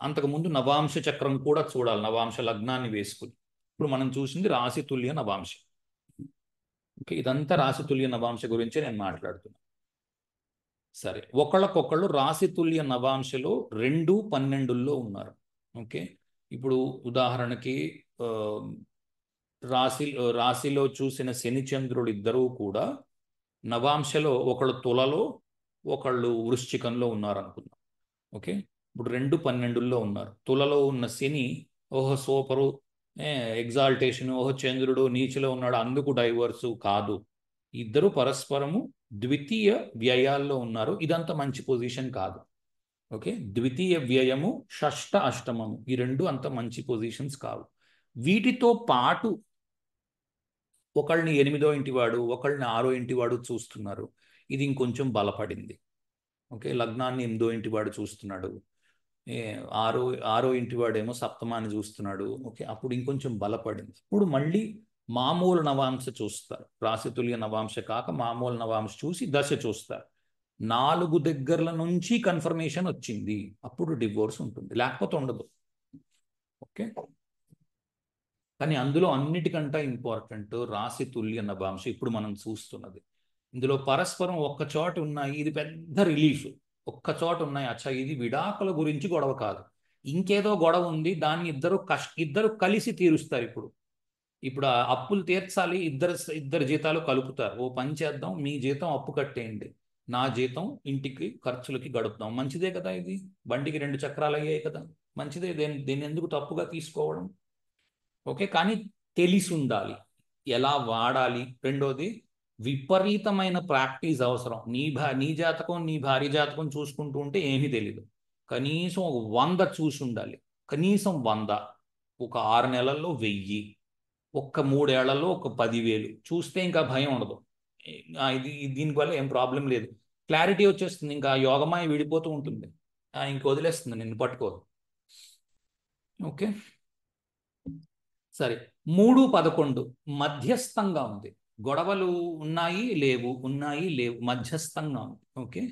అంతకుముందు నవాంశ చక్రం కూడా చూడాలి, నవాంశ లగ్నాన్ని వేసుకుని. ఇప్పుడు మనం చూసింది రాశితుల్య నవాంశ. ఓకే, ఇదంతా రాశితుల్య నవాంశ గురించే నేను మాట్లాడుతున్నాను. సరే, ఒకళ్ళకొకళ్ళు రాశితుల్య నవాంశలో 2, 12లో ఉన్నారు. ఓకే, ఇప్పుడు ఉదాహరణకి రాశిలో చూసిన శని చంద్రుడు ఇద్దరూ కూడా నవాంశలో ఒకళ్ళు తులలో, ఒకళ్ళు వృశ్చికంలో ఉన్నారు అనుకుందాం. ఓకే, ఇప్పుడు 2, 12లో ఉన్నారు. తులలో ఉన్న శని ఓహో సూపరు, ఎగ్జాల్టేషన్, ఓహో చంద్రుడు నీచిలో ఉన్నాడు అందుకు డైవర్సు కాదు. ఇద్దరు పరస్పరము ద్వితీయ వ్యయాల్లో ఉన్నారు. ఇదంతా మంచి పొజిషన్ కాదు. ఓకే, ద్వితీయ వ్యయము, షష్ట అష్టమము, ఈ రెండు అంత మంచి పొజిషన్స్ కావు. వీటితో పాటు ఒకళ్ళని 8వ ఇంటివాడు, ఒకళ్ళని 6వ ఇంటివాడు చూస్తున్నారు. ఇది ఇంకొంచెం బలపడింది. ఓకే, లగ్నాన్ని 8వ ఇంటివాడు చూస్తున్నాడు, ఆరో ఇంటివాడేమో సప్తమాన్ని చూస్తున్నాడు. ఓకే, అప్పుడు ఇంకొంచెం బలపడింది. ఇప్పుడు మళ్ళీ మామూలు నవాంశ చూస్తారు, రాశితుల్య నవాంశ కాక మామూలు నవాంశ చూసి దశ చూస్తారు. 4 దగ్గరల నుంచి కన్ఫర్మేషన్ వచ్చింది, అప్పుడు డివోర్స్ ఉంటుంది, లేకపోతే ఉండదు. ఓకే, కానీ అందులో అన్నిటికంటే ఇంపార్టెంట్ రాశితుల్య నవాంశ ఇప్పుడు మనం చూస్తున్నది. ఇందులో పరస్పరం ఒక్క చోట ఉన్నాయి, ఇది పెద్ద రిలీఫ్. ఒక్క చోట ఉన్నాయి, అచ్చా ఇది విడాకుల గురించి గొడవ కాదు, ఇంకేదో గొడవ ఉంది, దాన్ని ఇద్దరు కలిసి తీరుస్తారు. ఇప్పుడు ఆ అప్పులు తీర్చాలి, ఇద్దరు జీతాలు కలుపుతారు. ఓ పని చేద్దాం, మీ జీతం అప్పు కట్టేయండి, నా జీతం ఇంటికి ఖర్చులకి గడుపుదాం, మంచిదే కదా. ఇది బండికి 2 చక్రాలు అయ్యాయి కదా, మంచిదే. దీన్ని ఎందుకు తప్పుగా తీసుకోవడం? ఓకే, కానీ తెలిసి ఉండాలి ఎలా వాడాలి. రెండోది, విపరీతమైన ప్రాక్టీస్ అవసరం. నీ జాతకం, నీ భార్య జాతకం చూసుకుంటూ ఉంటే ఏమీ తెలీదు. కనీసం ఒక 100 చూసి ఉండాలి, కనీసం 100. ఒక 6 నెలల్లో 1000, ఒక్క 3 ఏళ్లలో ఒక 10,000 చూస్తే ఇంకా భయం ఉండదు. దీనివల్ల ఏం ప్రాబ్లం లేదు, క్లారిటీ వచ్చేస్తుంది. ఇంకా యోగమాయ విడిపోతూ ఉంటుంది, ఇంక వదిలేస్తుంది, నిన్ను పట్టుకోదు. ఓకే, సరే. 3, 11 మధ్యస్థంగా ఉంది. గొడవలు ఉన్నాయి లేవు, ఉన్నాయి లేవు, మధ్యస్థంగా ఉంది. ఓకే,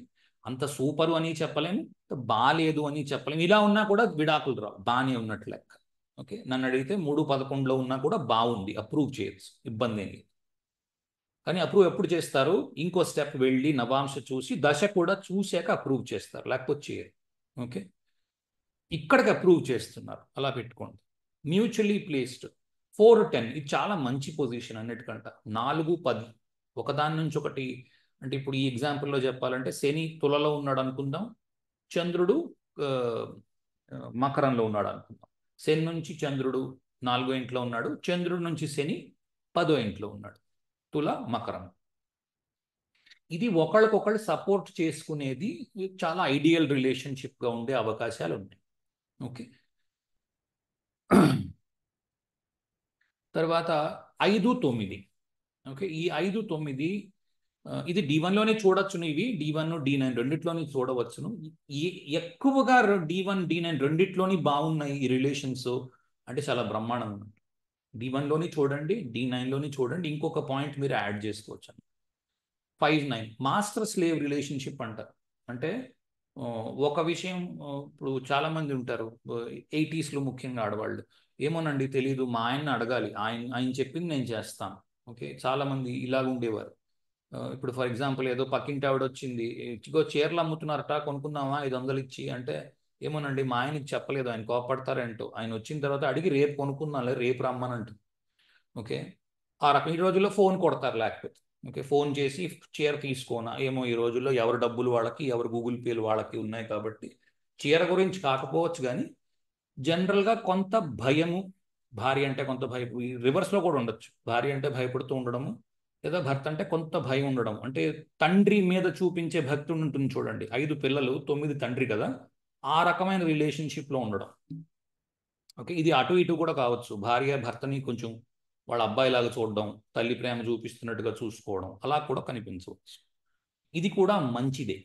అంత సూపరు అని చెప్పలేము, బాలేదు అని చెప్పలేము. ఇలా ఉన్నా కూడా విడాకులు రావు, బాగానే ఉన్నట్లు లెక్క. ఓకే, నన్ను అడిగితే 3, 11లో ఉన్నా కూడా బాగుంది, అప్రూవ్ చేయొచ్చు, ఇబ్బంది ఏం లేదు. కానీ అప్రూవ్ ఎప్పుడు చేస్తారు? ఇంకో స్టెప్ వెళ్ళి నవాంశ చూసి దశ కూడా చూశాక అప్రూవ్ చేస్తారు, లేకపోతే చేయరు. ఓకే, ఇక్కడికి అప్రూవ్ చేస్తున్నారు, అలా పెట్టుకోండి. మ్యూచువల్లీ ప్లేస్డ్ 4, 10 ఇది చాలా మంచి పొజిషన్ అన్నిటికంట. 4, 10 ఒకదాని నుంచి ఒకటి. అంటే ఇప్పుడు ఈ ఎగ్జాంపుల్లో చెప్పాలంటే శని తులలో ఉన్నాడు అనుకుందాం, చంద్రుడు మకరంలో ఉన్నాడు అనుకుందాం. శని నుంచి చంద్రుడు 4వ ఇంట్లో ఉన్నాడు, చంద్రుడి నుంచి శని 10వ ఇంట్లో ఉన్నాడు, తుల మకరం. ఇది ఒకళ్ళకొకళ్ళు సపోర్ట్ చేసుకునేది, చాలా ఐడియల్ రిలేషన్షిప్గా ఉండే అవకాశాలు ఉన్నాయి. ఓకే, తర్వాత 5, 9. ఓకే, ఈ 5, 9 ఇది D1లోనే చూడొచ్చును. ఇవి D1, D9 రెండిట్లోని చూడవచ్చును. ఎక్కువగా D1, D9 రెండిట్లోని బాగున్నాయి ఈ రిలేషన్స్ అంటే చాలా బ్రహ్మాండంగా ఉంది. D1లోని చూడండి, D9లోని చూడండి. ఇంకొక పాయింట్ మీరు యాడ్ చేసుకోవచ్చు. 5, 9 మాస్టర్ స్లేవ్ రిలేషన్షిప్ అంటారు. అంటే ఒక విషయం, ఇప్పుడు చాలా మంది ఉంటారు 80sలో ముఖ్యంగా ఆడవాళ్ళు, ఏమోనండి తెలీదు, మా ఆయన్ని అడగాలి, ఆయన చెప్పింది నేను చేస్తాను. ఓకే, చాలా మంది ఇలాగ ఉండేవారు. ఇప్పుడు ఫర్ ఎగ్జాంపుల్ ఏదో పక్కింటి ఆవిడ వచ్చింది, ఇగో చీరలు అమ్ముతున్నారట, కొనుక్కుందామా 500 ఇచ్చి అంటే, ఏమోనండి మా ఆయనకి చెప్పలేదు, ఆయన కోపడతారేంటో, ఆయన వచ్చిన తర్వాత అడిగి రేపు కొనుక్కుందాం, రేపు రమ్మనంటు. ఓకే, ఆ రకం. ఈ రోజుల్లో ఫోన్ కొడతారు లేకపోతే. ఓకే, ఫోన్ చేసి చీర తీసుకోనా, ఏమో ఈ రోజుల్లో ఎవరి డబ్బులు వాళ్ళకి, ఎవరి గూగుల్ పేలు వాళ్ళకి ఉన్నాయి కాబట్టి చీర గురించి కాకపోవచ్చు, కానీ జనరల్గా కొంత భయము, భార్య అంటే కొంత రివర్స్లో కూడా ఉండొచ్చు. భార్య అంటే భయపడుతూ ఉండడము, లేదా భర్త అంటే కొంత భయం ఉండడం. అంటే తండ్రి మీద చూపించే భక్తి ఉంటుంది చూడండి, 5 పిల్లలు 9 తండ్రి కదా, ఆ రకమైన రిలేషన్షిప్లో ఉండడం. ఓకే, ఇది అటు ఇటు కూడా కావచ్చు. భార్య భర్తని కొంచెం వాళ్ళ అబ్బాయిలాగా చూడడం, తల్లి ప్రేమ చూపిస్తున్నట్టుగా చూసుకోవడం, అలా కూడా కనిపించవచ్చు. ఇది కూడా మంచిదే.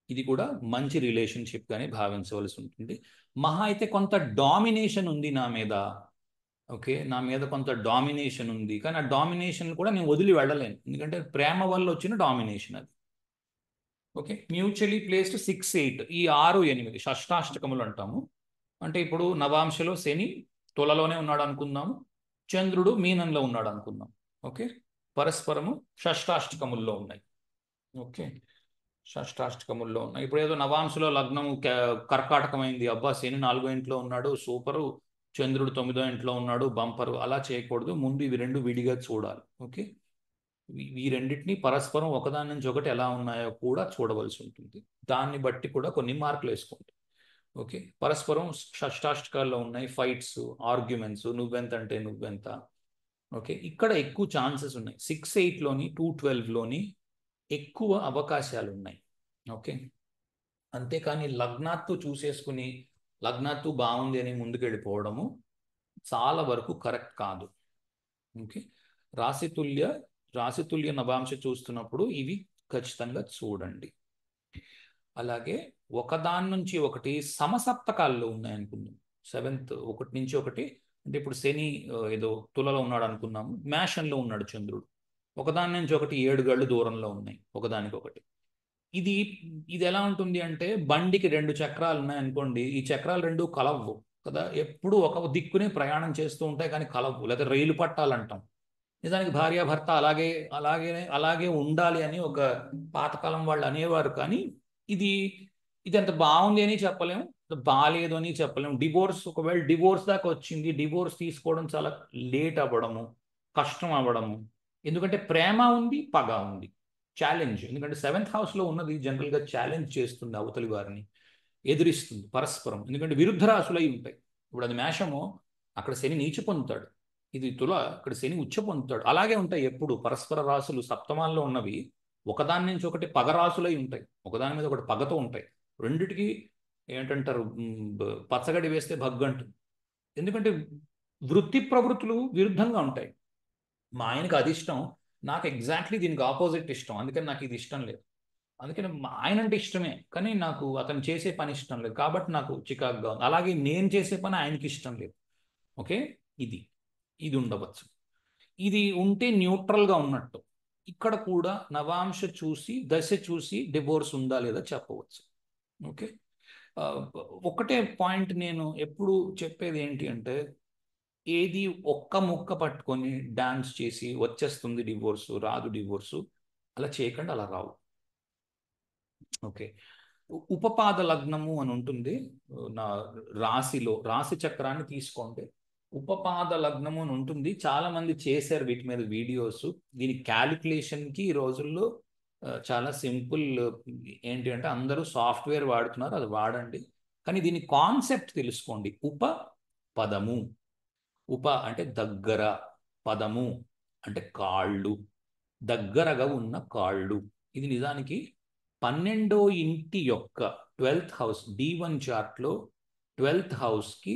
ఇది కూడా మంచి రిలేషన్షిప్ గానే భావించవలసి ఉంటుంది. మహా అయితే కొంత డామినేషన్ ఉంది నా మీద. ఓకే, నా మీద కొంత డామినేషన్ ఉంది, కానీ ఆ డామినేషన్ కూడా నేను వదిలి వెళ్ళలేను, ఎందుకంటే ప్రేమ వల్ల వచ్చిన డామినేషన్ అది. ఓకే, మ్యూచువలీ ప్లేస్డ్ 6, 8, ఈ 6, 8 షష్టాష్టకములు అంటాము. అంటే ఇప్పుడు నవాంశలో శని తులలోనే ఉన్నాడు అనుకుందాము, చంద్రుడు మీనంలో ఉన్నాడు అనుకుందాం. ఓకే, పరస్పరము షష్టాష్టకముల్లో ఉన్నాయి. ఓకే, షష్టాష్టకముల్లో ఉన్నాయి. ఇప్పుడు ఏదో నవాంశలో లగ్నం కర్కాటకమైంది, అబ్బా శని 4వ ఇంట్లో ఉన్నాడు సూపరు, చంద్రుడు 9వ ఇంట్లో ఉన్నాడు బంపరు, అలా చేయకూడదు. ముందు ఇవి రెండు విడిగా చూడాలి. ఓకే, ఈ రెండింటిని పరస్పరం ఒకదాని నుంచి ఒకటి ఎలా ఉన్నాయో కూడా చూడవలసి ఉంటుంది. దాన్ని బట్టి కూడా కొన్ని మార్కులు వేసుకోండి. ఓకే, పరస్పరం షష్టాష్టకాల్లో ఉన్నాయి, ఫైట్స్, ఆర్గ్యుమెంట్స్, నువ్వెంత అంటే నువ్వెంత. ఓకే, ఇక్కడ ఎక్కువ ఛాన్సెస్ ఉన్నాయి. 6, 8లోని 2, 12లోని ఎక్కువ అవకాశాలు ఉన్నాయి. ఓకే, అంతేకాని లగ్నాత్తు చూసేసుకుని లగ్నాత్తు బాగుంది అని ముందుకు వెళ్ళిపోవడము చాలా వరకు కరెక్ట్ కాదు. ఓకే, రాశితుల్య రాశితుల్య నవాంశ చూస్తున్నప్పుడు ఇవి ఖచ్చితంగా చూడండి. అలాగే ఒకదాని నుంచి ఒకటి సమసప్తకాల్లో ఉన్నాయనుకుందాం. 7th ఒకటి నుంచి ఒకటి, అంటే ఇప్పుడు శని ఏదో తులలో ఉన్నాడు అనుకున్నాము, మేషంలో ఉన్నాడు చంద్రుడు, ఒకదాని నుంచి ఒకటి 7 గళ్ళు దూరంలో ఉన్నాయి ఒకదానికొకటి. ఇది ఇది ఎలా ఉంటుంది అంటే, బండికి 2 చక్రాలు ఉన్నాయనుకోండి, ఈ చక్రాలు రెండు కలవ్వు కదా, ఎప్పుడు ఒక దిక్కునే ప్రయాణం చేస్తూ ఉంటాయి కానీ కలవ్వు, లేదా రైలు పట్టాలంటాం. నిజానికి భార్యాభర్త అలాగే అలాగే అలాగే ఉండాలి అని ఒక పాతకాలం వాళ్ళు అనేవారు, కానీ ఇది ఇది అంత బాగుంది అని చెప్పలేము, బాగాలేదు అని చెప్పలేము. డివోర్స్, ఒకవేళ డివోర్స్ దాకా వచ్చింది, డివోర్స్ తీసుకోవడం చాలా లేట్ అవ్వడము, కష్టం అవ్వడము. ఎందుకంటే ప్రేమ ఉంది, పగ ఉంది, ఛాలెంజ్. ఎందుకంటే 7th హౌస్లో ఉన్నది జనరల్గా ఛాలెంజ్ చేస్తుంది, అవతలి వారిని ఎదిరిస్తుంది పరస్పరం. ఎందుకంటే విరుద్ధ రాశులు అయి ఉంటాయి. ఇప్పుడు అది మేషము, అక్కడ శని నీచ పొందుతాడు. ఇది తుల, ఇక్కడ శని ఉచ్చ పొందుతాడు. అలాగే ఉంటాయి ఎప్పుడు పరస్పర రాశులు సప్తమాల్లో ఉన్నవి ఒకదాని నుంచి ఒకటి పగ రాశులై ఉంటాయి, ఒకదాని మీద ఒకటి పగతో ఉంటాయి. రెండిటికి ఏంటంటారు, పచ్చగడి వేస్తే భగ్గంటు. ఎందుకంటే వృత్తి ప్రవృత్తులు విరుద్ధంగా ఉంటాయి. మా ఆయనకు అది ఇష్టం, నాకు ఎగ్జాక్ట్లీ దీనికి ఆపోజిట్ ఇష్టం, అందుకని నాకు ఇది ఇష్టం లేదు. అందుకని మా ఆయన అంటే ఇష్టమే, కానీ నాకు అతను చేసే పని ఇష్టం లేదు, కాబట్టి నాకు చికాకుగా ఉంది. అలాగే నేను చేసే పని ఆయనకి ఇష్టం లేదు. ఓకే, ఇది ఇది ఉండవచ్చు. ఇది ఉంటే న్యూట్రల్గా ఉన్నట్టు. ఇక్కడ కూడా నవాంశ చూసి దశ చూసి డివోర్స్ ఉందా లేదా చెప్పవచ్చు. ఓకే, ఆ, ఒకటే పాయింట్ నేను ఎప్పుడు చెప్పేది ఏంటి అంటే, ఏది ఒక్క ముక్క పట్టుకొని డాన్స్ చేసి వచ్చేస్తుంది డివోర్సు, రాదు డివోర్సు, అలా చేయకండి, అలా రావు. ఓకే, ఉపపాద లగ్నము అని ఉంటుంది నా రాశిలో, రాశి చక్రాన్ని తీసుకోండి, ఉపపాద లగ్నము అని ఉంటుంది. చాలా మంది చేశారు వీటి మీద వీడియోస్. దీని క్యాలిక్యులేషన్కి ఈ రోజుల్లో చాలా సింపుల్. ఏంటి అంటే అందరూ సాఫ్ట్వేర్ వాడుతున్నారు, అది వాడండి, కానీ దీని కాన్సెప్ట్ తెలుసుకోండి. పదము, ఉప అంటే దగ్గర, పదము అంటే కాళ్ళు, దగ్గరగా ఉన్న కాళ్ళు. ఇది నిజానికి 12వ ఇంటి యొక్క 12th హౌస్, D1 చార్ట్లో 12th హౌస్కి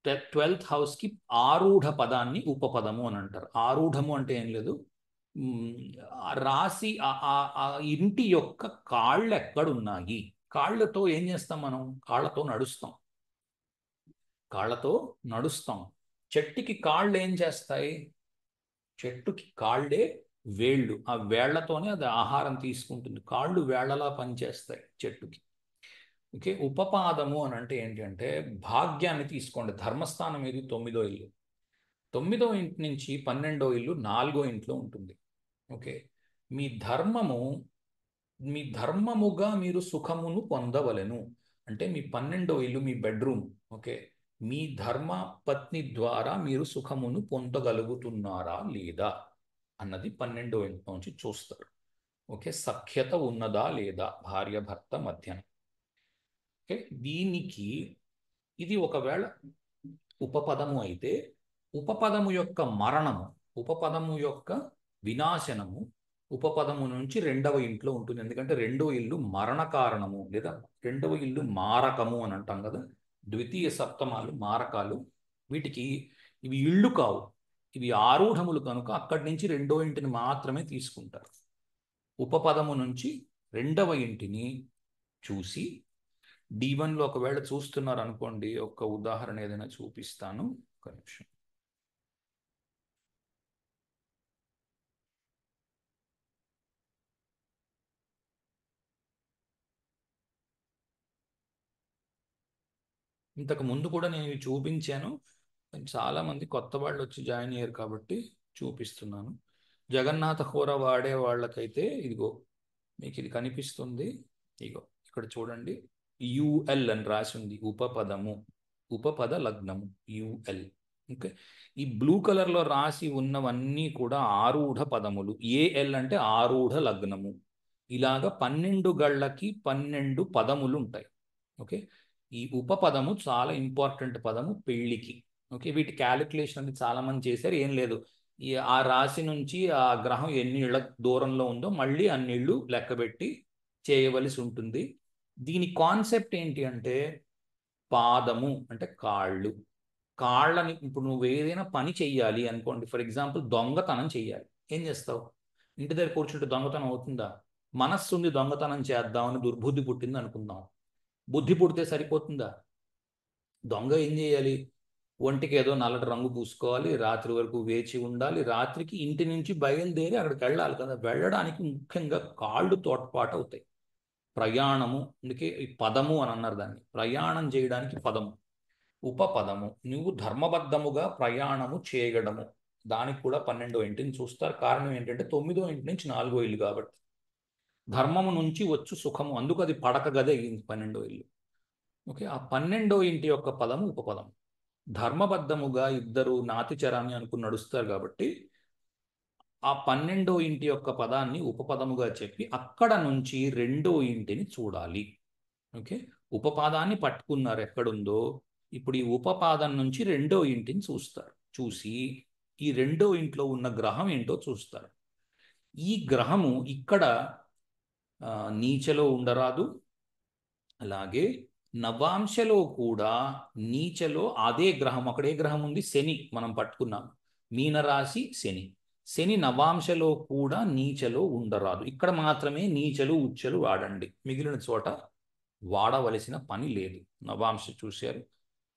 12th హౌస్కి ఆరూఢ పదాన్ని ఉపపదము అని అంటారు. ఆరూఢము అంటే ఏం లేదు, రాశి ఆ ఇంటి యొక్క కాళ్ళు ఎక్కడున్నాయి. కాళ్ళతో ఏం చేస్తాం మనం, కాళ్ళతో నడుస్తాం, కాళ్ళతో నడుస్తాం. చెట్టుకి కాళ్ళు ఏం చేస్తాయి, చెట్టుకి కాళ్ళే వేళ్ళు, ఆ వేళ్లతోనే అది ఆహారం తీసుకుంటుంది, కాళ్ళు వేళ్లలా పనిచేస్తాయి చెట్టుకి. ఓకే, ఉపపాదము అని అంటే ఏంటి అంటే, భాగ్యాన్ని తీసుకోండి. ధర్మస్థానం ఇది 9వ ఇల్లు, 9వ ఇంటి నుంచి 12వ ఇల్లు 4వ ఇంట్లో ఉంటుంది. ఓకే, మీ ధర్మము, మీ ధర్మముగా మీరు సుఖమును పొందవలెను అంటే మీ 12వ ఇల్లు మీ బెడ్రూమ్. ఓకే, మీ ధర్మ పత్ని ద్వారా మీరు సుఖమును పొందగలుగుతున్నారా లేదా అన్నది 12వ ఇంటి నుంచి చూస్తారు. ఓకే, సఖ్యత ఉన్నదా లేదా భార్య భర్త మధ్యన. ఓకే, దీనికి ఇది ఒకవేళ ఉపపదము అయితే ఉపపదము యొక్క మరణము, ఉపపదము యొక్క వినాశనము ఉపపదము నుంచి రెండవ ఇంట్లో ఉంటుంది. ఎందుకంటే రెండవ ఇల్లు మరణ కారణము లేదా రెండవ ఇల్లు మారకము అని అంటాం కదా. ద్వితీయ సప్తమాలు మారకాలు. వీటికి ఇవి ఇళ్ళు కావు, ఇవి ఆరూఢములు కనుక అక్కడి నుంచి రెండో ఇంటిని మాత్రమే తీసుకుంటారు. ఉపపదము నుంచి రెండవ ఇంటిని చూసి D1లో ఒకవేళ చూస్తున్నారు అనుకోండి, ఒక ఉదాహరణ ఏదైనా చూపిస్తాను. ఒక నిమిషం. ఇంతకు ముందు కూడా నేను ఇవి చూపించాను. చాలా మంది కొత్త వాళ్ళు వచ్చి జాయిన్ అయ్యారు కాబట్టి చూపిస్తున్నాను. జగన్నాథ హోర వాడే వాళ్ళకైతే ఇదిగో మీకు ఇది కనిపిస్తుంది. ఇగో ఇక్కడ చూడండి, యుఎల్ అని రాసి ఉంది. ఉపపదము, ఉపపద లగ్నము, యుఎల్. ఓకే, ఈ బ్లూ కలర్లో రాసి ఉన్నవన్నీ కూడా ఆరూఢ పదములు. ఏఎల్ అంటే ఆరూఢ లగ్నము. ఇలాగ 12 గళ్ళకి 12 పదములు ఉంటాయి. ఓకే, ఈ ఉపపదము చాలా ఇంపార్టెంట్ పదము పెళ్లికి. ఓకే, వీటి క్యాలిక్యులేషన్ అనేది చాలా మంది చేశారు. ఏం లేదు, ఆ రాశి నుంచి ఆ గ్రహం ఎన్ని ఇళ్ల దూరంలో ఉందో మళ్ళీ అన్ని ఇళ్ళు లెక్కబెట్టి చేయవలసి ఉంటుంది. దీని కాన్సెప్ట్ ఏంటి అంటే, పాదము అంటే కాళ్ళు. కాళ్ళని ఇప్పుడు నువ్వు ఏదైనా పని చెయ్యాలి అనుకోండి, ఫర్ ఎగ్జాంపుల్ దొంగతనం చెయ్యాలి. ఏం చేస్తావు? ఇంటి దగ్గర కూర్చుంటే దొంగతనం అవుతుందా? మనస్సు ఉంది దొంగతనం చేద్దామని, దుర్బుద్ధి పుట్టింది అనుకుందాం. బుద్ధి పుడితే సరిపోతుందా? దొంగ ఏం చేయాలి? ఒంటికి ఏదో నల్లటి రంగు పూసుకోవాలి, రాత్రి వరకు వేచి ఉండాలి, రాత్రికి ఇంటి నుంచి బయలుదేరి అక్కడికి వెళ్ళాలి కదా. వెళ్ళడానికి ముఖ్యంగా కాళ్ళు తోడ్పాటు అవుతాయి. ప్రయాణము, అందుకే ఈ పదము అని అన్నారు దాన్ని. ప్రయాణం చేయడానికి పదము. ఉపపదము, నువ్వు ధర్మబద్ధముగా ప్రయాణము చేయడము, దానికి కూడా 12వ ఇంటిని చూస్తారు. కారణం ఏంటంటే 9వ ఇంటి నుంచి 4వ ఇల్లు కాబట్టి. ధర్మము నుంచి వచ్చు సుఖము, అందుకు అది పడక గదే అయింది 12వ ఇల్లు. ఓకే, ఆ 12వ ఇంటి యొక్క పదము ఉపపదం. ధర్మబద్ధముగా ఇద్దరు నాతిచరాన్ని అనుకుని నడుస్తారు కాబట్టి ఆ 12వ ఇంటి యొక్క పదాన్ని ఉపపదముగా చెప్పి అక్కడ నుంచి రెండో ఇంటిని చూడాలి. ఓకే, ఉపపాదాన్ని పట్టుకున్నారు ఎక్కడుందో, ఇప్పుడు ఈ ఉపపాదం నుంచి రెండో ఇంటిని చూస్తారు. చూసి ఈ రెండో ఇంట్లో ఉన్న గ్రహం ఏంటో చూస్తారు. ఈ గ్రహము ఇక్కడ నీచలో ఉండరాదు, అలాగే నవాంశలో కూడా నీచలో అదే గ్రహం, అక్కడ ఏ గ్రహం ఉంది? శని మనం పట్టుకున్నాం. మీనరాశి శని. శని నవాంశలో కూడా నీచలో ఉండరాదు. ఇక్కడ మాత్రమే నీచలు ఉచ్చలు వాడండి, మిగిలిన చోట వాడవలసిన పని లేదు. నవాంశ చూశారు,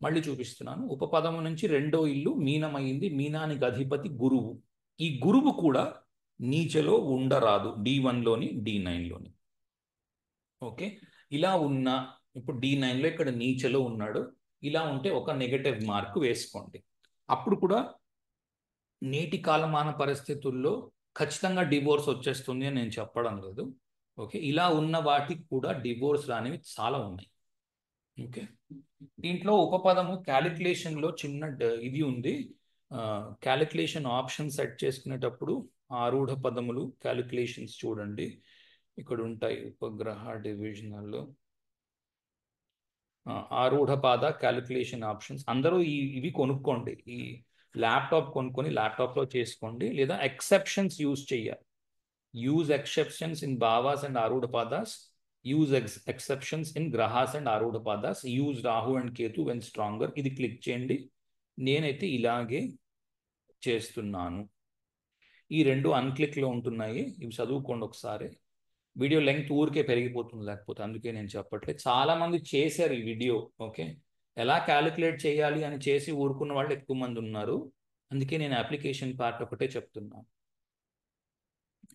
మళ్ళీ చూపిస్తున్నాను. ఉపపదము నుంచి రెండో ఇల్లు మీనమైంది. మీనానికి అధిపతి గురువు. ఈ గురువు కూడా నీచలో ఉండరాదు, D1లోని D9లోని. ఓకే, ఇలా ఉన్న ఇప్పుడు D9లో ఇక్కడ నీచలో ఉన్నాడు. ఇలా ఉంటే ఒక నెగటివ్ మార్క్ వేసుకోండి. అప్పుడు కూడా నేటి కాలమాన పరిస్థితుల్లో ఖచ్చితంగా డివోర్స్ వచ్చేస్తుంది అని నేను చెప్పడం లేదు. ఓకే, ఇలా ఉన్న వాటికి కూడా డివోర్స్ అనేవి చాలా ఉన్నాయి. ఓకే, దీంట్లో ఉపపదము క్యాలిక్యులేషన్లో చిన్న ఇది ఉంది. క్యాలిక్యులేషన్ ఆప్షన్ సెట్ చేసుకునేటప్పుడు ఆరూఢ పదములు క్యాలిక్యులేషన్స్ చూడండి, ఇక్కడ ఉంటాయి. ఉపగ్రహ డివిజనల్ ఆరూఢ పాద క్యాలిక్యులేషన్ ఆప్షన్స్. అందరూ ఇవి కొనుక్కోండి. ఈ ల్యాప్టాప్ కొనుక్కొని ల్యాప్టాప్లో చేసుకోండి, లేదా ఎక్సెప్షన్స్ యూజ్ చేయాలి. యూజ్ ఎక్సెప్షన్స్ ఇన్ భావాస్ అండ్ ఆరూఢ పాదాస్, యూజ్ ఎక్సెప్షన్స్ ఇన్ గ్రహాస్ అండ్ ఆరూఢ పాదాస్, use Rahu and Ketu when stronger. ఇది క్లిక్ చేయండి. నేనైతే ఇలాగే చేస్తున్నాను. ఈ రెండు అన్క్లిక్లో ఉంటున్నాయి, ఇవి చదువుకోండి ఒకసారి. వీడియో లెంగ్త్ ఊరికే పెరిగిపోతుంది లేకపోతే, అందుకే నేను చెప్పట్లేదు. చాలా మంది చేశారు ఈ వీడియో. ఓకే, ఎలా క్యాలిక్యులేట్ చేయాలి అని చేసి ఊరుకున్న వాళ్ళు ఎక్కువ మంది ఉన్నారు. అందుకే నేను అప్లికేషన్ పార్ట్ ఒకటే చెప్తున్నాను.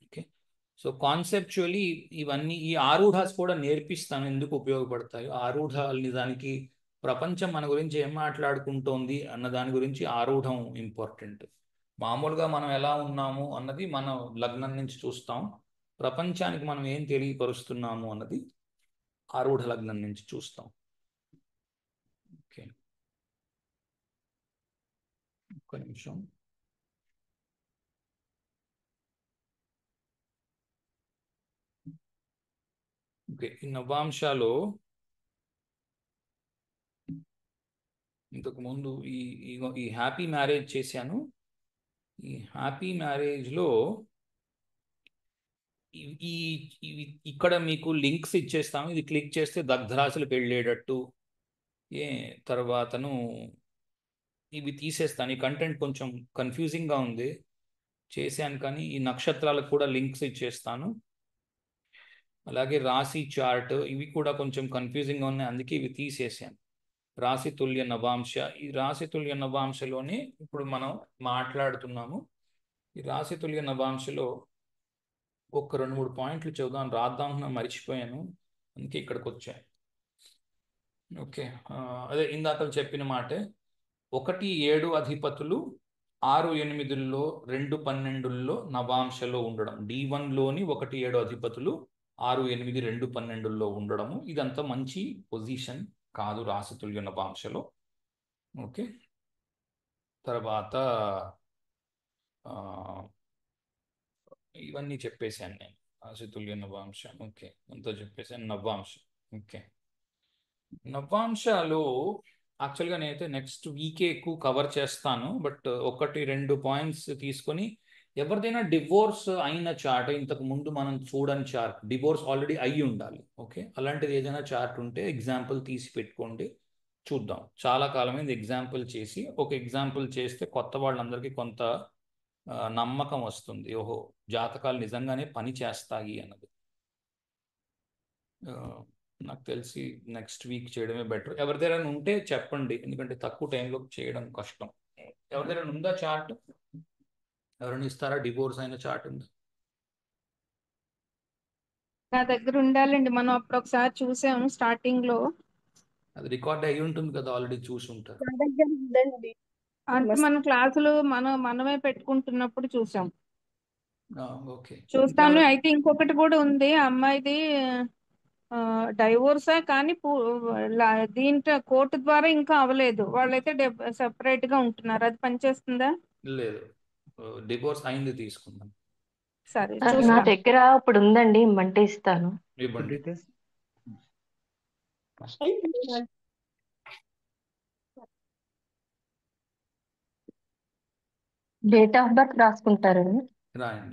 ఓకే, సో కాన్సెప్చువల్లీ ఇవన్నీ ఈ ఆరూఢాస్ కూడా నేర్పిస్తాను, ఎందుకు ఉపయోగపడతాయో. ఆరూఢాలని దానికి ప్రపంచం మన గురించి ఏం మాట్లాడుకుంటోంది అన్న దాని గురించి ఆరూఢం ఇంపార్టెంట్. మామూలుగా మనం ఎలా ఉన్నాము అన్నది మనం లగ్నం నుంచి చూస్తాం. ప్రపంచానికి మనం ఏం తెలియపరుస్తున్నాము అన్నది ఆరూఢ లగ్నం నుంచి చూస్తాం. ఓకే, ఒక్క నిమిషం. ఓకే, ఈ నవాంశాలో ఇంతకు ముందు ఈ ఈ హ్యాపీ మ్యారేజ్ చేశాను. ఈ హ్యాపీ మ్యారేజ్లో ఇక్కడ మీకు లింక్స్ ఇచ్చేస్తాము. ఇది క్లిక్ చేస్తే దగ్ధరాశులు పెళ్ళేటట్టు ఏ తర్వాతను ఇవి తీసేస్తాను. ఈ కంటెంట్ కొంచెం కన్ఫ్యూజింగ్గా ఉంది, చేశాను, కానీ ఈ నక్షత్రాలకు కూడా లింక్స్ ఇచ్చేస్తాను. అలాగే రాశి చార్ట్ ఇవి కూడా కొంచెం కన్ఫ్యూజింగ్గా ఉన్నాయి, అందుకే ఇవి తీసేసాను. రాశి తుల్య నవాంశ, ఈ రాశి తుల్య నవాంశలోనే ఇప్పుడు మనం మాట్లాడుతున్నాము. ఈ రాశి తుల్య నవాంశలో ఒక 2-3 పాయింట్లు చదువుదాం రాద్దాం మర్చిపోయాను, అందుకే ఇక్కడికి వచ్చాను. ఓకే, అదే ఇందాక చెప్పిన మాటే, 1-7 అధిపతులు 6-8 2-12 నవాంశలో ఉండడం. D1లోని 1-7 అధిపతులు 6-8 2-12 ఉండడము, ఇదంతా మంచి పొజిషన్ కాదు రాశితుల్య నవాంశలో. ఓకే, తర్వాత ఇవన్నీ చెప్పేశాను నేను. రాశితుల్య నవాంశ ఓకే, అంతా చెప్పేశాను. నవాంశ ఓకే, నవాంశాలు యాక్చువల్గా నేనైతే నెక్స్ట్ వీకే ఎక్కువ కవర్ చేస్తాను. బట్ 1-2 పాయింట్స్ తీసుకొని, ఎవరిదైనా డివోర్స్ అయిన చార్ట్, ఇంతకు ముందు మనం చూడని చార్ట్, డివోర్స్ ఆల్రెడీ అయ్యి ఉండాలి. ఓకే, అలాంటిది ఏదైనా చార్ట్ ఉంటే ఎగ్జాంపుల్ తీసి పెట్టుకోండి, చూద్దాం. చాలా కాలమైంది ఎగ్జాంపుల్ చేసి. ఒక ఎగ్జాంపుల్ చేస్తే కొత్త వాళ్ళందరికీ కొంత నమ్మకం వస్తుంది, ఓహో జాతకాలు నిజంగానే పని చేస్తాయి అన్నది. నాకు తెలిసి నెక్స్ట్ వీక్ చేయడమే బెటర్. ఎవరి దగ్గర ఉంటే చెప్పండి, ఎందుకంటే తక్కువ టైంలో చేయడం కష్టం. ఎవరి దగ్గర ఉందా చార్ట్? ఎవరైనా ఇస్తారా? డివోర్స్ అయిన చార్ట్ ఉందా? నా దగ్గర ఉండాలండి, మనం అప్పుడు ఒకసారి చూసాము స్టార్టింగ్ లో. అది రికార్డ్ అయ్యి ఉంటుంది కదా, ఆల్రెడీ చూసి ఉంటారు. నా దగ్గర ఉందండి. అంటే మన క్లాసులు మనమే పెట్టుకుంటున్నప్పుడు చూసాం. ఓకే, చూస్తాను. అయితే ఇంకొకటి కూడా ఉంది, ఆ అమ్మాయిది డైవోర్సా కానీ దీంట్లో కోర్టు ద్వారా ఇంకా అవ్వలేదు. వాళ్ళైతే సెపరేట్ గా ఉంటున్నారు. అది పనిచేస్తుందా? లేదు, డివోర్స్ అయింది తీసుకుందాం. సరే నా చూస్తాను. దగ్గర ఇప్పుడు ఉందండి, ఇమ్మంటే ఇస్తాను. ఇవ్వండి. డేట్ ఆఫ్ బర్త్ రాసుకుంటారండి. రాయండి.